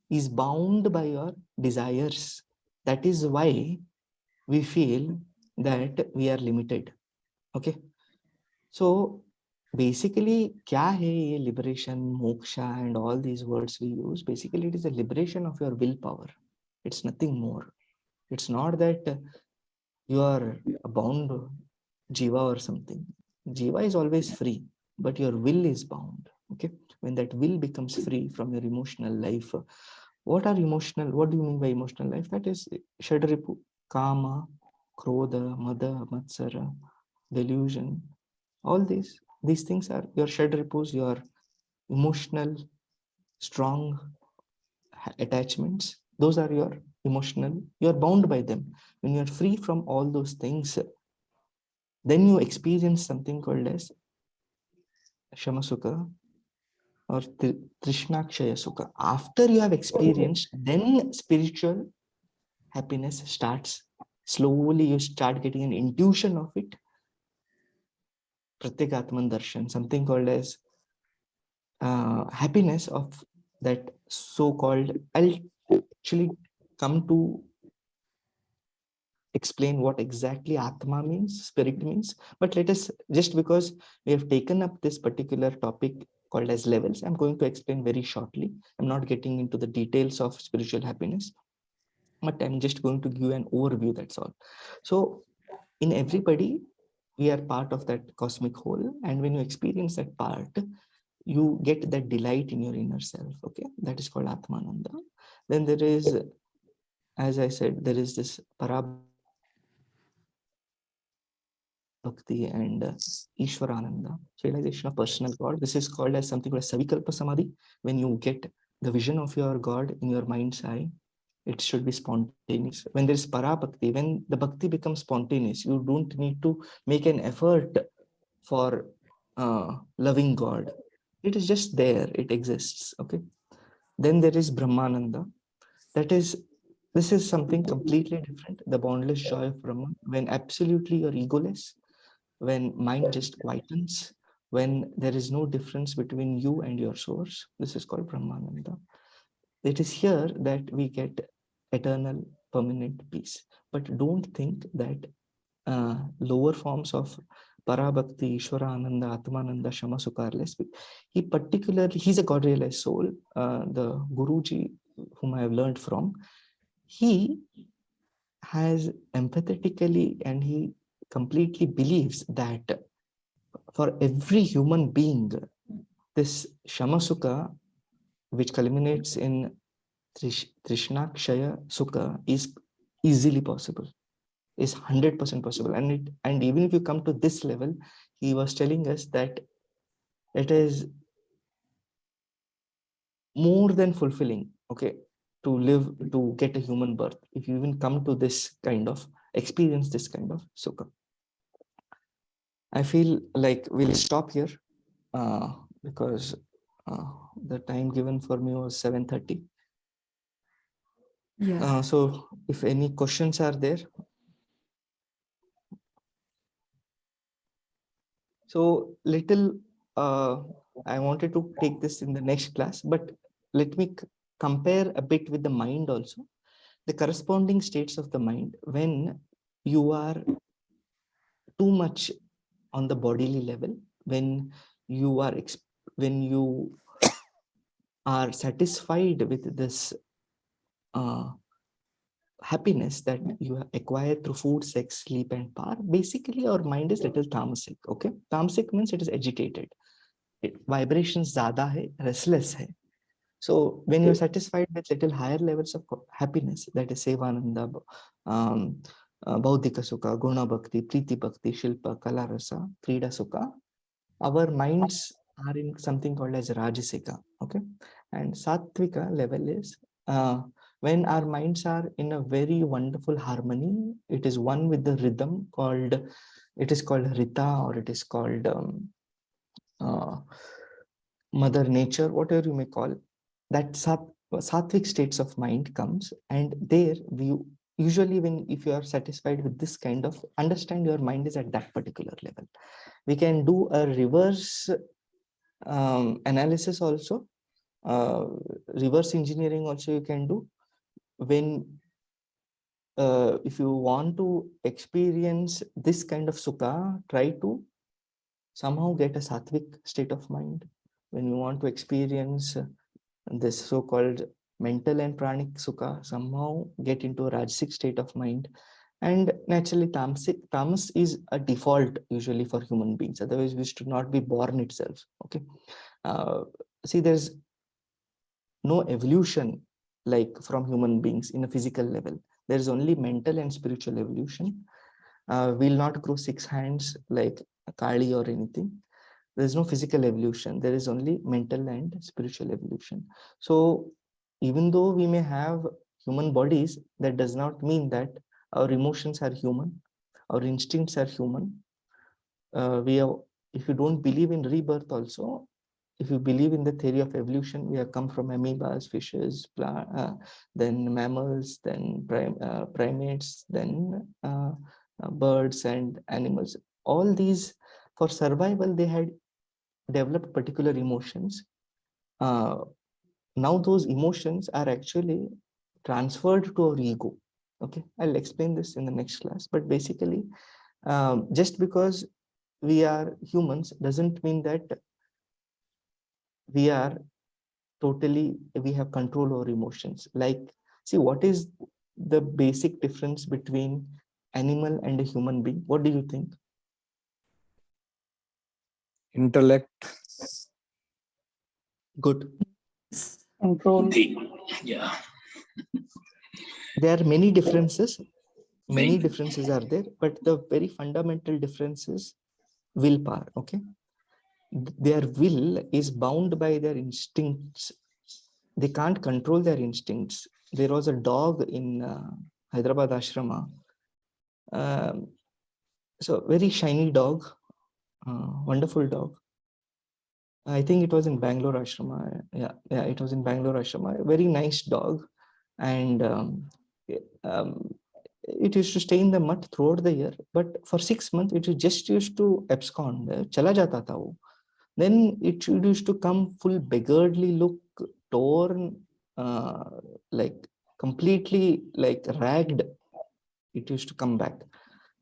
is bound by your desires. That is why we feel that we are limited. Okay. So basically, kya hai ye liberation, moksha, and all these words we use? Basically, it is a liberation of your willpower. It's nothing more. It's not that you are bound jiva or something. Jiva is always free, but your will is bound. Okay. When that will becomes free from your emotional life, what do you mean by emotional life? That is Shadripu, Kama, Krodha, Mada, Matsara, delusion. All these things are your Shadripus, your emotional, strong attachments. Those are your emotional, you're bound by them. When you're free from all those things, then you experience something called as Shamasukha or Trishnakshaya Sukha. After you have experienced, then spiritual happiness starts. Slowly you start getting an intuition of it. Pratyekatman darshan, something called as happiness of that so-called. I'll actually come to explain what exactly Atma means, spirit means, but let us, just because we have taken up this particular topic called as levels, I'm going to explain very shortly. I'm not getting into the details of spiritual happiness, but I'm just going to give an overview, that's all. So in everybody, we are part of that cosmic whole, and when you experience that part, you get that delight in your inner self. Okay, that is called Atmananda. Then there is, as I said, there is this Parabhakti and Ishwarananda, realization of personal God. This is called as something called Savikalpa Samadhi. When you get the vision of your God in your mind's eye, it should be spontaneous. When there is Parabhakti, when the bhakti becomes spontaneous, you don't need to make an effort for loving God. It is just there, it exists. Okay. Then there is Brahmananda. This is something completely different. The boundless joy of Brahman, when absolutely you're egoless, when mind just quietens, when there is no difference between you and your source. This is called Brahmananda. It is here that we get eternal, permanent peace. But don't think that lower forms of Parabhakti, Ishwarananda, Atmananda, Shamasukha are less. He's a God realized soul. The Guruji whom I have learned from, he has empathetically and he completely believes that for every human being, this Shamasukha, which culminates in Trishnakshaya Sukha, is easily possible, is 100% possible. And even if you come to this level, he was telling us that it is more than fulfilling, okay, to get a human birth, if you even come to this kind of experience, this kind of Sukha. I feel like we'll stop here because the time given for me was 7:30. Yeah. So if any questions are there. So little, I wanted to take this in the next class, but let me compare a bit with the mind also. The corresponding states of the mind when you are too much on the bodily level, when you are satisfied with this happiness that you acquire through food, sex, sleep, and power, basically our mind is little tamasic. Okay, tamasic means it is agitated. Vibrations zyada hai, restless hai. So when you're satisfied with little higher levels of happiness, that is Sevananda, Bauddhika Sukha, Guna Bhakti, Priti Bhakti, Shilpa, Kala Rasa, Krida Sukha, our minds are in something called as Rajasika. Okay, and Sattvika level is when our minds are in a very wonderful harmony. It is one with the rhythm called, it is called Rita, or it is called Mother Nature, whatever you may call. That sattvic states of mind comes, and there we usually, when if you are satisfied with this kind of, understand your mind is at that particular level. We can do a reverse analysis also, reverse engineering also you can do. When if you want to experience this kind of sukha, try to somehow get a sattvic state of mind. When you want to experience this so-called mental and pranic sukha, somehow get into a rajasic state of mind. And naturally tamas is a default usually for human beings, otherwise we should not be born itself. Okay, see, there's no evolution like from human beings in a physical level. There is only mental and spiritual evolution. We'll not grow 6 hands like Kali or anything. There is no physical evolution. There is only mental and spiritual evolution. So even though we may have human bodies, that does not mean that our emotions are human, our instincts are human. If you don't believe in rebirth also, if you believe in the theory of evolution, we have come from amoebas, fishes, then mammals, then primates, then birds and animals. All these, for survival, they had developed particular emotions. Now those emotions are actually transferred to our ego. Okay, I'll explain this in the next class. But basically, just because we are humans doesn't mean that we are we have control over emotions. Like, see, what is the basic difference between animal and a human being? What do you think? Intellect. Good. Control. Yeah. There are many differences. Many differences are there, but the very fundamental difference is willpower. Okay, their will is bound by their instincts. They can't control their instincts. There was a dog in Hyderabad ashrama. So very shiny dog, wonderful dog. I think it was in Bangalore ashrama. Yeah, it was in Bangalore ashrama. A very nice dog, and it used to stay in the mud throughout the year. But for 6 months, it just used to abscond. Chala jata tha wo. Then it used to come full beggarly look, torn, like completely like ragged. It used to come back.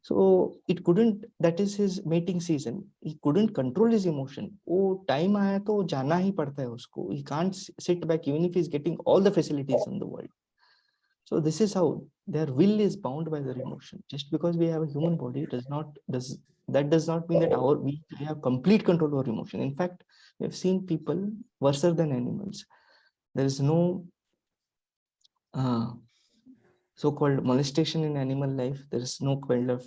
So it couldn't, that is his mating season. He couldn't control his emotion. Oh, time aaya to jana hi padta hai usko. He can't sit back even if he's getting all the facilities in the world. So this is how their will is bound by their emotion. Just because we have a human body does not mean that we have complete control over emotion. In fact, we have seen people worse than animals. There is no so-called molestation in animal life. There is no kind of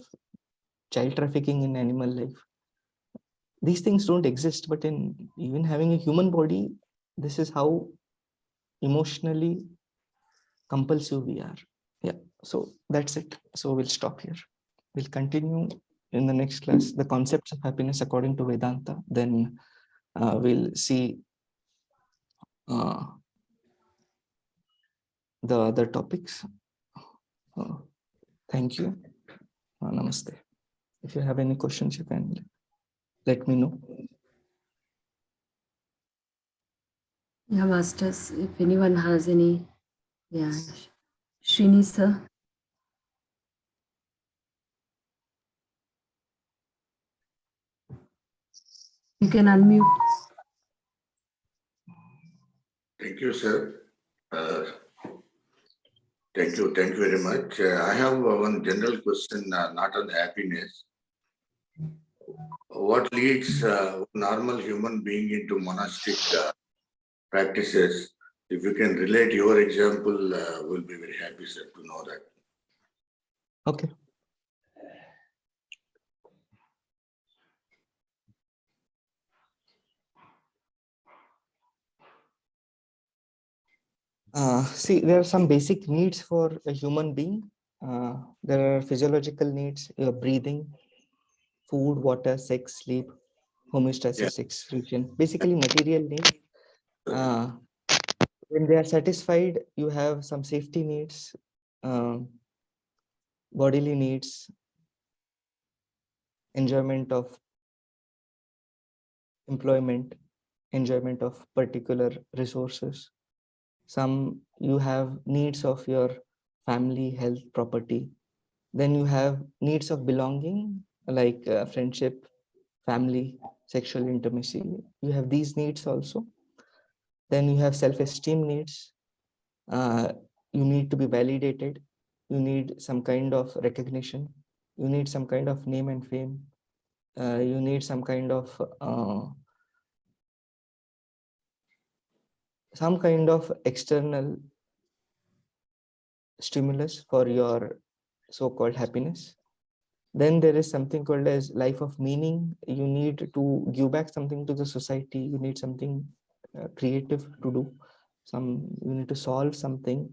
child trafficking in animal life. These things don't exist, but in even having a human body, this is how emotionally compulsive we are. Yeah, so that's it. So we'll stop here. We'll continue in the next class, the concepts of happiness according to Vedanta. Then we'll see the other topics. Thank you. Namaste. If you have any questions, you can let me know. Yeah, masters, if anyone has any, yeah, Srini sir. You can unmute. Thank you, sir. Thank you very much. I have one general question, not on happiness. What leads a normal human being into monastic practices? If you can relate your example, we'll be very happy, sir, to know that. Okay. See, there are some basic needs for a human being. There are physiological needs, your breathing, food, water, sex, sleep, homeostasis, excretion, basically material needs. When they are satisfied, you have some safety needs, bodily needs, enjoyment of employment, enjoyment of particular resources. Some you have needs of your family, health, property. Then you have needs of belonging, like friendship, family, sexual intimacy. You have these needs also. Then you have self-esteem needs. You need to be validated. You need some kind of recognition. You need some kind of name and fame. You need some kind of external stimulus for your so-called happiness. Then there is something called as life of meaning. You need to give back something to the society. You need something creative to do. You need to solve something.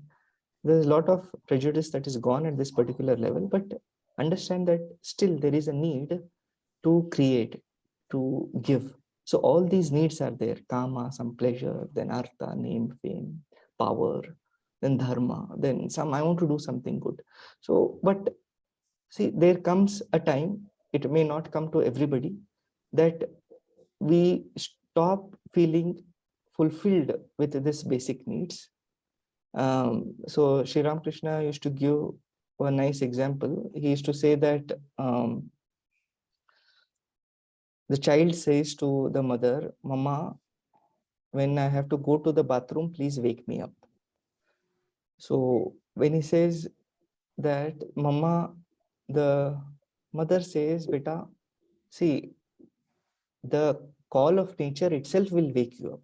There's a lot of prejudice that is gone at this particular level, but understand that still there is a need to create, to give. So all these needs are there: kama, some pleasure, then artha, name, fame, power, then dharma, then I want to do something good. So, but see, there comes a time, it may not come to everybody, that we stop feeling fulfilled with this basic needs. So Sriram Krishna used to give a nice example. He used to say that the child says to the mother, "Mama, when I have to go to the bathroom, please wake me up." So when he says that, "Mama," the mother says, "Beta, see, the call of nature itself will wake you up.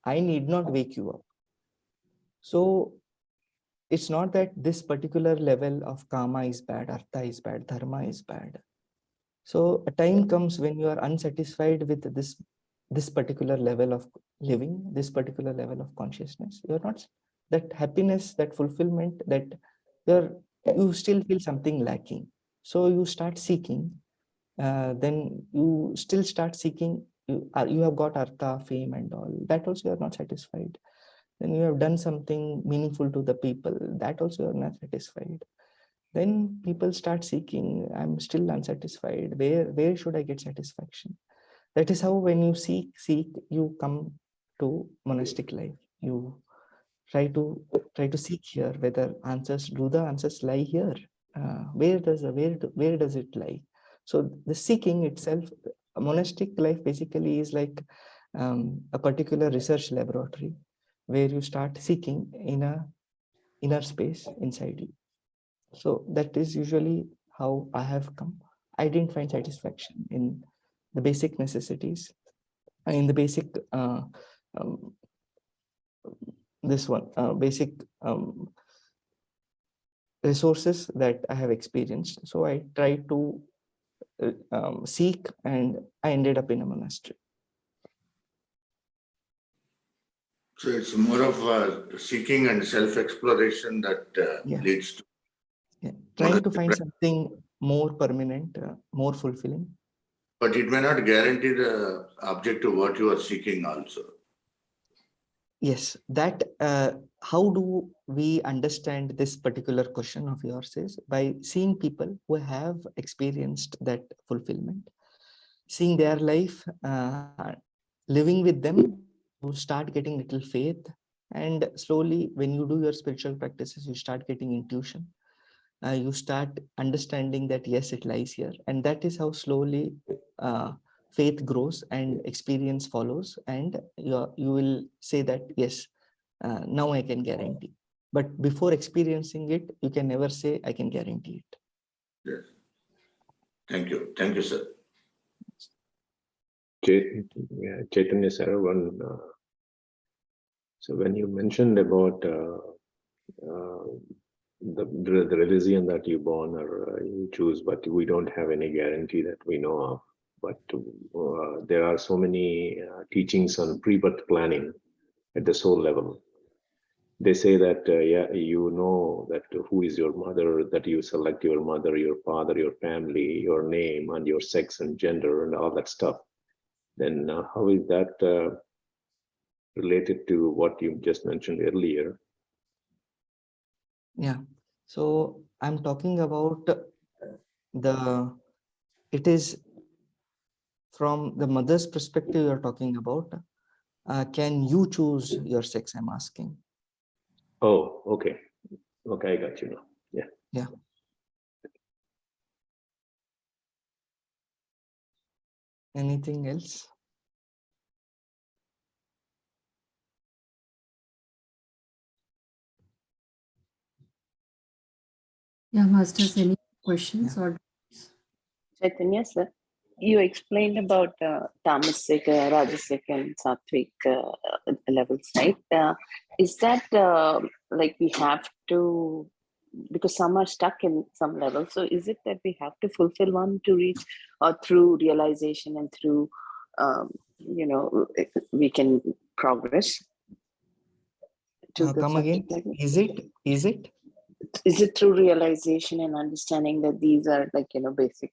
I need not wake you up." So it's not that this particular level of kama is bad, artha is bad, dharma is bad. So a time comes when you are unsatisfied with this particular level of living, this particular level of consciousness. You're not that happiness, that fulfillment, that you still feel something lacking. So you start seeking. Then you still start seeking. You have got artha, fame, and all. That also you are not satisfied. Then you have done something meaningful to the people. That also you are not satisfied. Then people start seeking. I'm still unsatisfied. Where should I get satisfaction? That is how, when you seek, you come to monastic life. You try to seek here whether the answers lie here. Where does it lie? So the seeking itself, a monastic life basically is like a particular research laboratory where you start seeking in a inner space inside you. So that is usually how I have come. I didn't find satisfaction in the basic necessities, in the basic basic resources that I have experienced. So I tried to seek, and I ended up in a monastery. So it's more of seeking and self-exploration that leads to trying to find something more permanent, more fulfilling. But it may not guarantee the objective what you are seeking also. Yes, that how do we understand this particular question of yours is by seeing people who have experienced that fulfillment, seeing their life, living with them. You start getting little faith, and slowly when you do your spiritual practices, you start getting intuition. You start understanding that yes, it lies here, and that is how slowly faith grows and experience follows, and you will say that yes, now I can guarantee. But before experiencing it, you can never say, I can guarantee it. Yes. Thank you. Thank you, sir. Chaitanya sir, so when you mentioned about the religion that you born or you choose, but we don't have any guarantee that we know of. But there are so many teachings on pre-birth planning at the soul level. They say that, yeah, you know that who is your mother, that you select your mother, your father, your family, your name, and your sex and gender and all that stuff. Then how is that related to what you just mentioned earlier? Yeah. So I'm talking about it is from the mother's perspective you're talking about. Can you choose your sex? I'm asking. Oh, okay. Okay, I got you now. Yeah. Yeah. Anything else? Yeah, Masters, any questions or? Chaitanya, sir, you explained about tamasic, rajasic, and sattvic levels, right? Is that like we have to, because some are stuck in some level, so is it that we have to fulfill one to reach, or through realization and through, we can progress to the Come again. sattvic level? Is it Through realization and understanding that these are like basic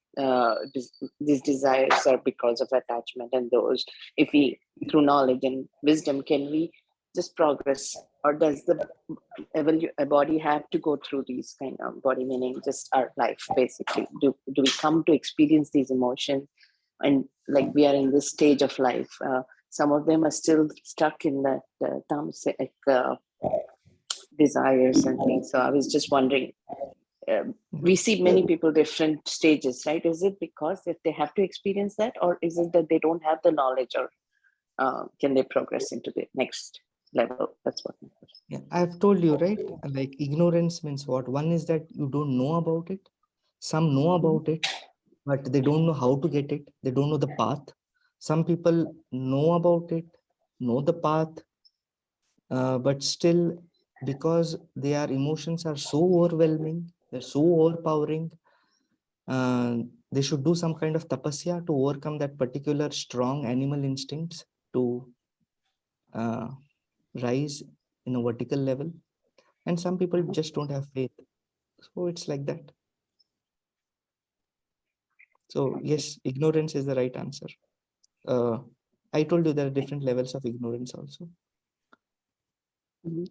these desires are because of attachment, and those, if we through knowledge and wisdom, can we just progress, or does the a body have to go through these kind of body, meaning just our life basically? Do we come to experience these emotions, and like we are in this stage of life, some of them are still stuck in that tamasic desires and things. So I was just wondering, we see many people different stages, right? Is it because if they have to experience that, or is it that they don't have the knowledge, or can they progress into the next level? That's what. Yeah, I've told you, right? Like ignorance means what? One is that you don't know about it. Some know about it, but they don't know how to get it. They don't know the path. Some people know about it, know the path, but still, because their emotions are so overwhelming, they're so overpowering, they should do some kind of tapasya to overcome that particular strong animal instincts to rise in a vertical level. And some people just don't have faith. So it's like that. So yes, ignorance is the right answer. I told you there are different levels of ignorance also.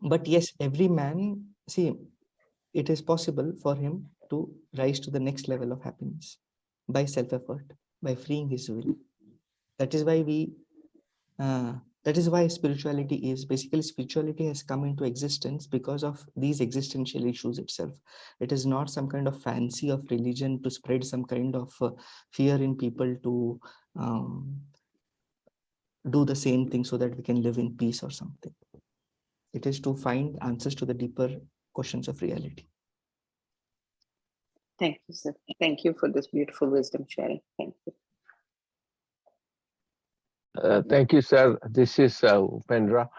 But yes, every man, see, it is possible for him to rise to the next level of happiness by self-effort, by freeing his will. That is why that is why spirituality is basically, spirituality has come into existence because of these existential issues itself. It is not some kind of fancy of religion to spread some kind of fear in people to do the same thing so that we can live in peace or something. It is to find answers to the deeper questions of reality. Thank you, sir. Thank you for this beautiful wisdom sharing. Thank you. Thank you, sir. This is Upendra.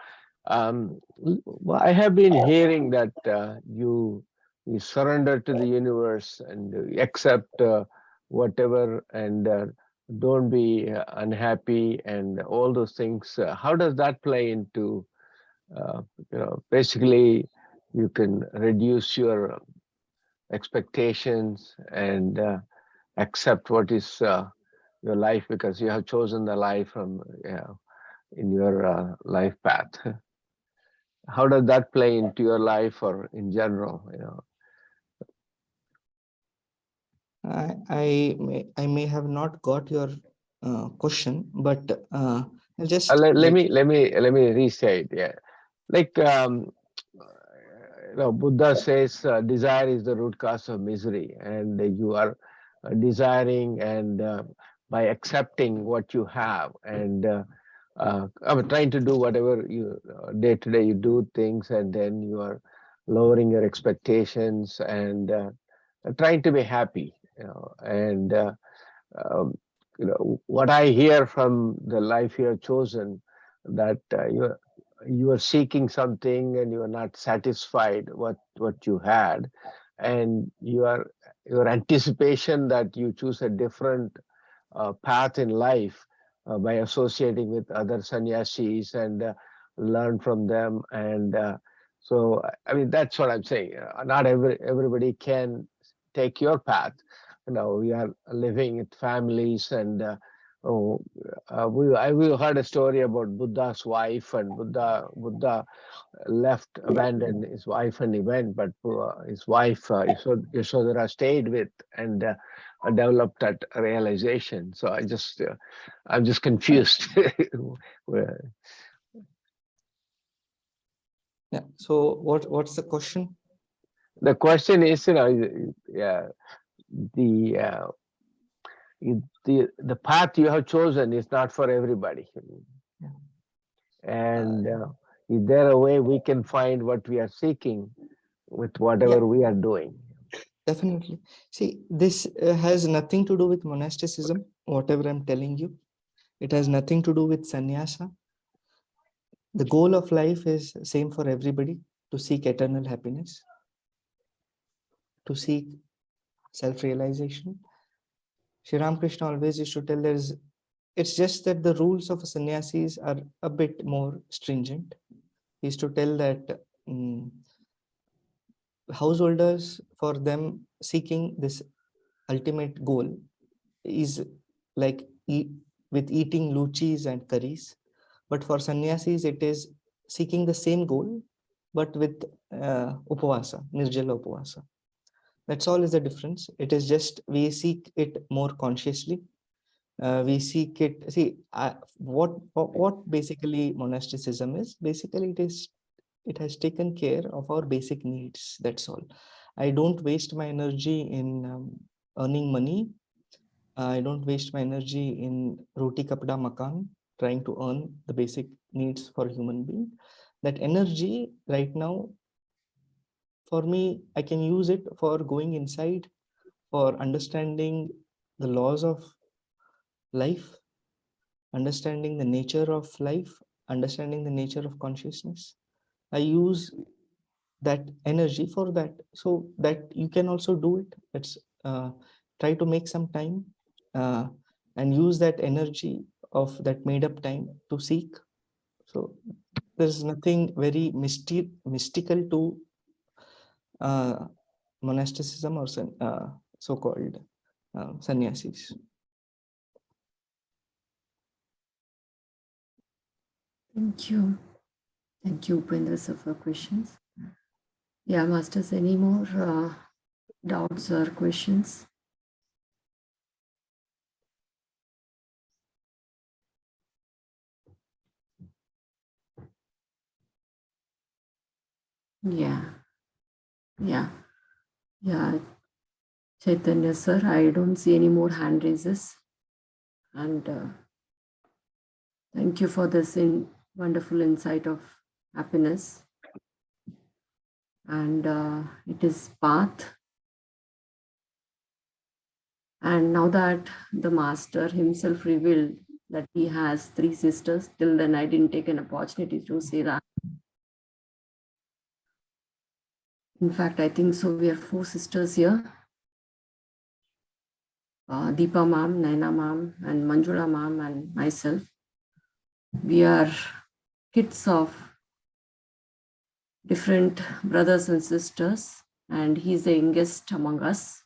I have been hearing that you surrender to the universe and you accept whatever, and don't be unhappy and all those things. How does that play into, basically you can reduce your expectations and accept what is your life, because you have chosen the life from in your life path. How does that play into your life or in general? I may have not got your question, but I'll just let me restate it. Yeah, like Buddha says, desire is the root cause of misery, and you are desiring, and by accepting what you have, and I'm trying to do whatever you day to day you do things, and then you are lowering your expectations and trying to be happy, and um, what I hear from the life you have chosen, that you are seeking something and you are not satisfied what you had, and your anticipation that you choose a different path in life by associating with other sannyasis and learn from them. And so, I mean, that's what I'm saying. Not everybody can take your path. We are living with families, and we heard a story about Buddha's wife, and Buddha left, abandoned his wife, and he went, but his wife, Yasodhara, stayed with and developed that realization. So I'm just confused. Yeah. So what's the question? The question is, yeah, the the path you have chosen is not for everybody. Yeah. And is there a way we can find what we are seeking with whatever we are doing? Definitely. See, this has nothing to do with monasticism, whatever I'm telling you. It has nothing to do with sannyasa. The goal of life is same for everybody, to seek eternal happiness, to seek self-realization. Sriram Krishna always used to tell us, it's just that the rules of sannyasis are a bit more stringent. He used to tell that householders, for them, seeking this ultimate goal is like with eating luchis and curries. But for sannyasis, it is seeking the same goal, but with upavasa, nirjala upavasa. That's all is the difference. It is just we seek it more consciously. We seek it. See, what basically monasticism is? Basically, it has taken care of our basic needs. That's all. I don't waste my energy in earning money. I don't waste my energy in roti kapda makan, trying to earn the basic needs for human being. That energy right now, for me, I can use it for going inside, for understanding the laws of life, understanding the nature of life, understanding the nature of consciousness. I use that energy for that, so that you can also do it. Let's try to make some time and use that energy of that made up time to seek. So there's nothing very mystical to monasticism or so-called sannyasis. Thank you. Thank you, Upendra sir, for questions. Yeah, masters, any more doubts or questions? Yeah. Chaitanya sir, I don't see any more hand raises. And thank you for this wonderful insight of happiness. And it is path. And now that the master himself revealed that he has 3 sisters, till then I didn't take an opportunity to say that. In fact, I think so. We are 4 sisters here. Deepa ma'am, Naina ma'am, and Manjula ma'am, and myself. We are kids of different brothers and sisters, and he's the youngest among us.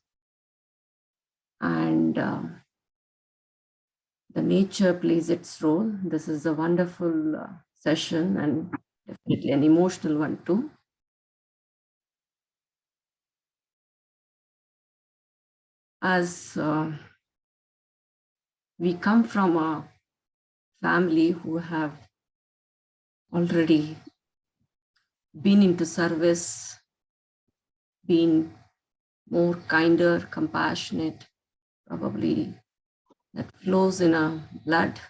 And the nature plays its role. This is a wonderful session, and definitely an emotional one too. As we come from a family who have already been into service, been more kinder, compassionate, probably that flows in our blood,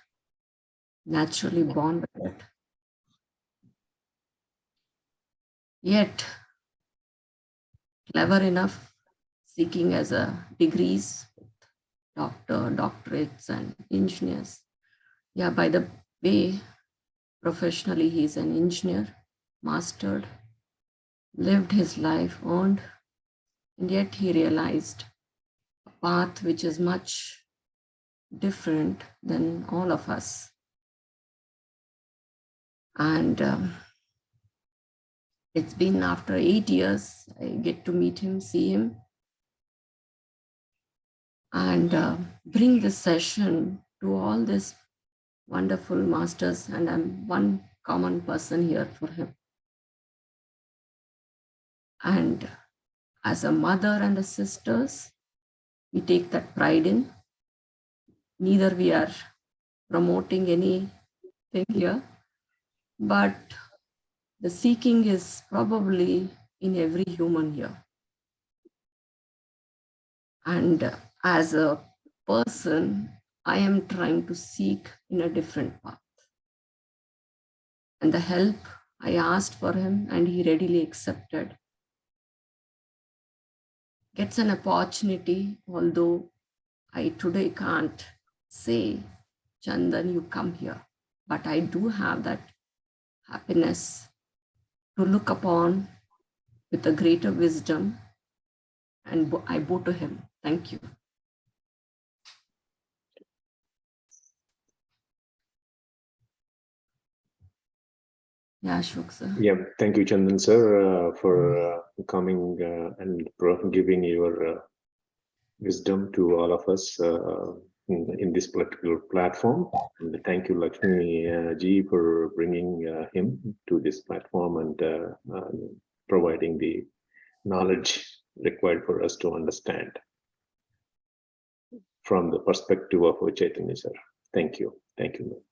naturally born with it. Yet, clever enough, seeking as a degrees, doctorates and engineers. Yeah, by the way, professionally, he's an engineer, mastered, lived his life, earned, and yet he realized a path which is much different than all of us. And it's been after 8 years, I get to meet him, see him, and bring this session to all these wonderful masters. And I'm one common person here for him. And as a mother and a sisters, we take that pride in. Neither we are promoting anything here, but the seeking is probably in every human here. And as a person, I am trying to seek in a different path. And the help I asked for him, and he readily accepted. Gets an opportunity, although I today can't say, Chandan, you come here. But I do have that happiness to look upon with a greater wisdom, and I bow to him. Thank you. Yeah, Ashok sir. Yeah, thank you, Chandan sir, for coming and giving your wisdom to all of us in this particular platform. And thank you, Lakshmi ji, for bringing him to this platform and providing the knowledge required for us to understand from the perspective of Chaitanya sir. Thank you. Thank you.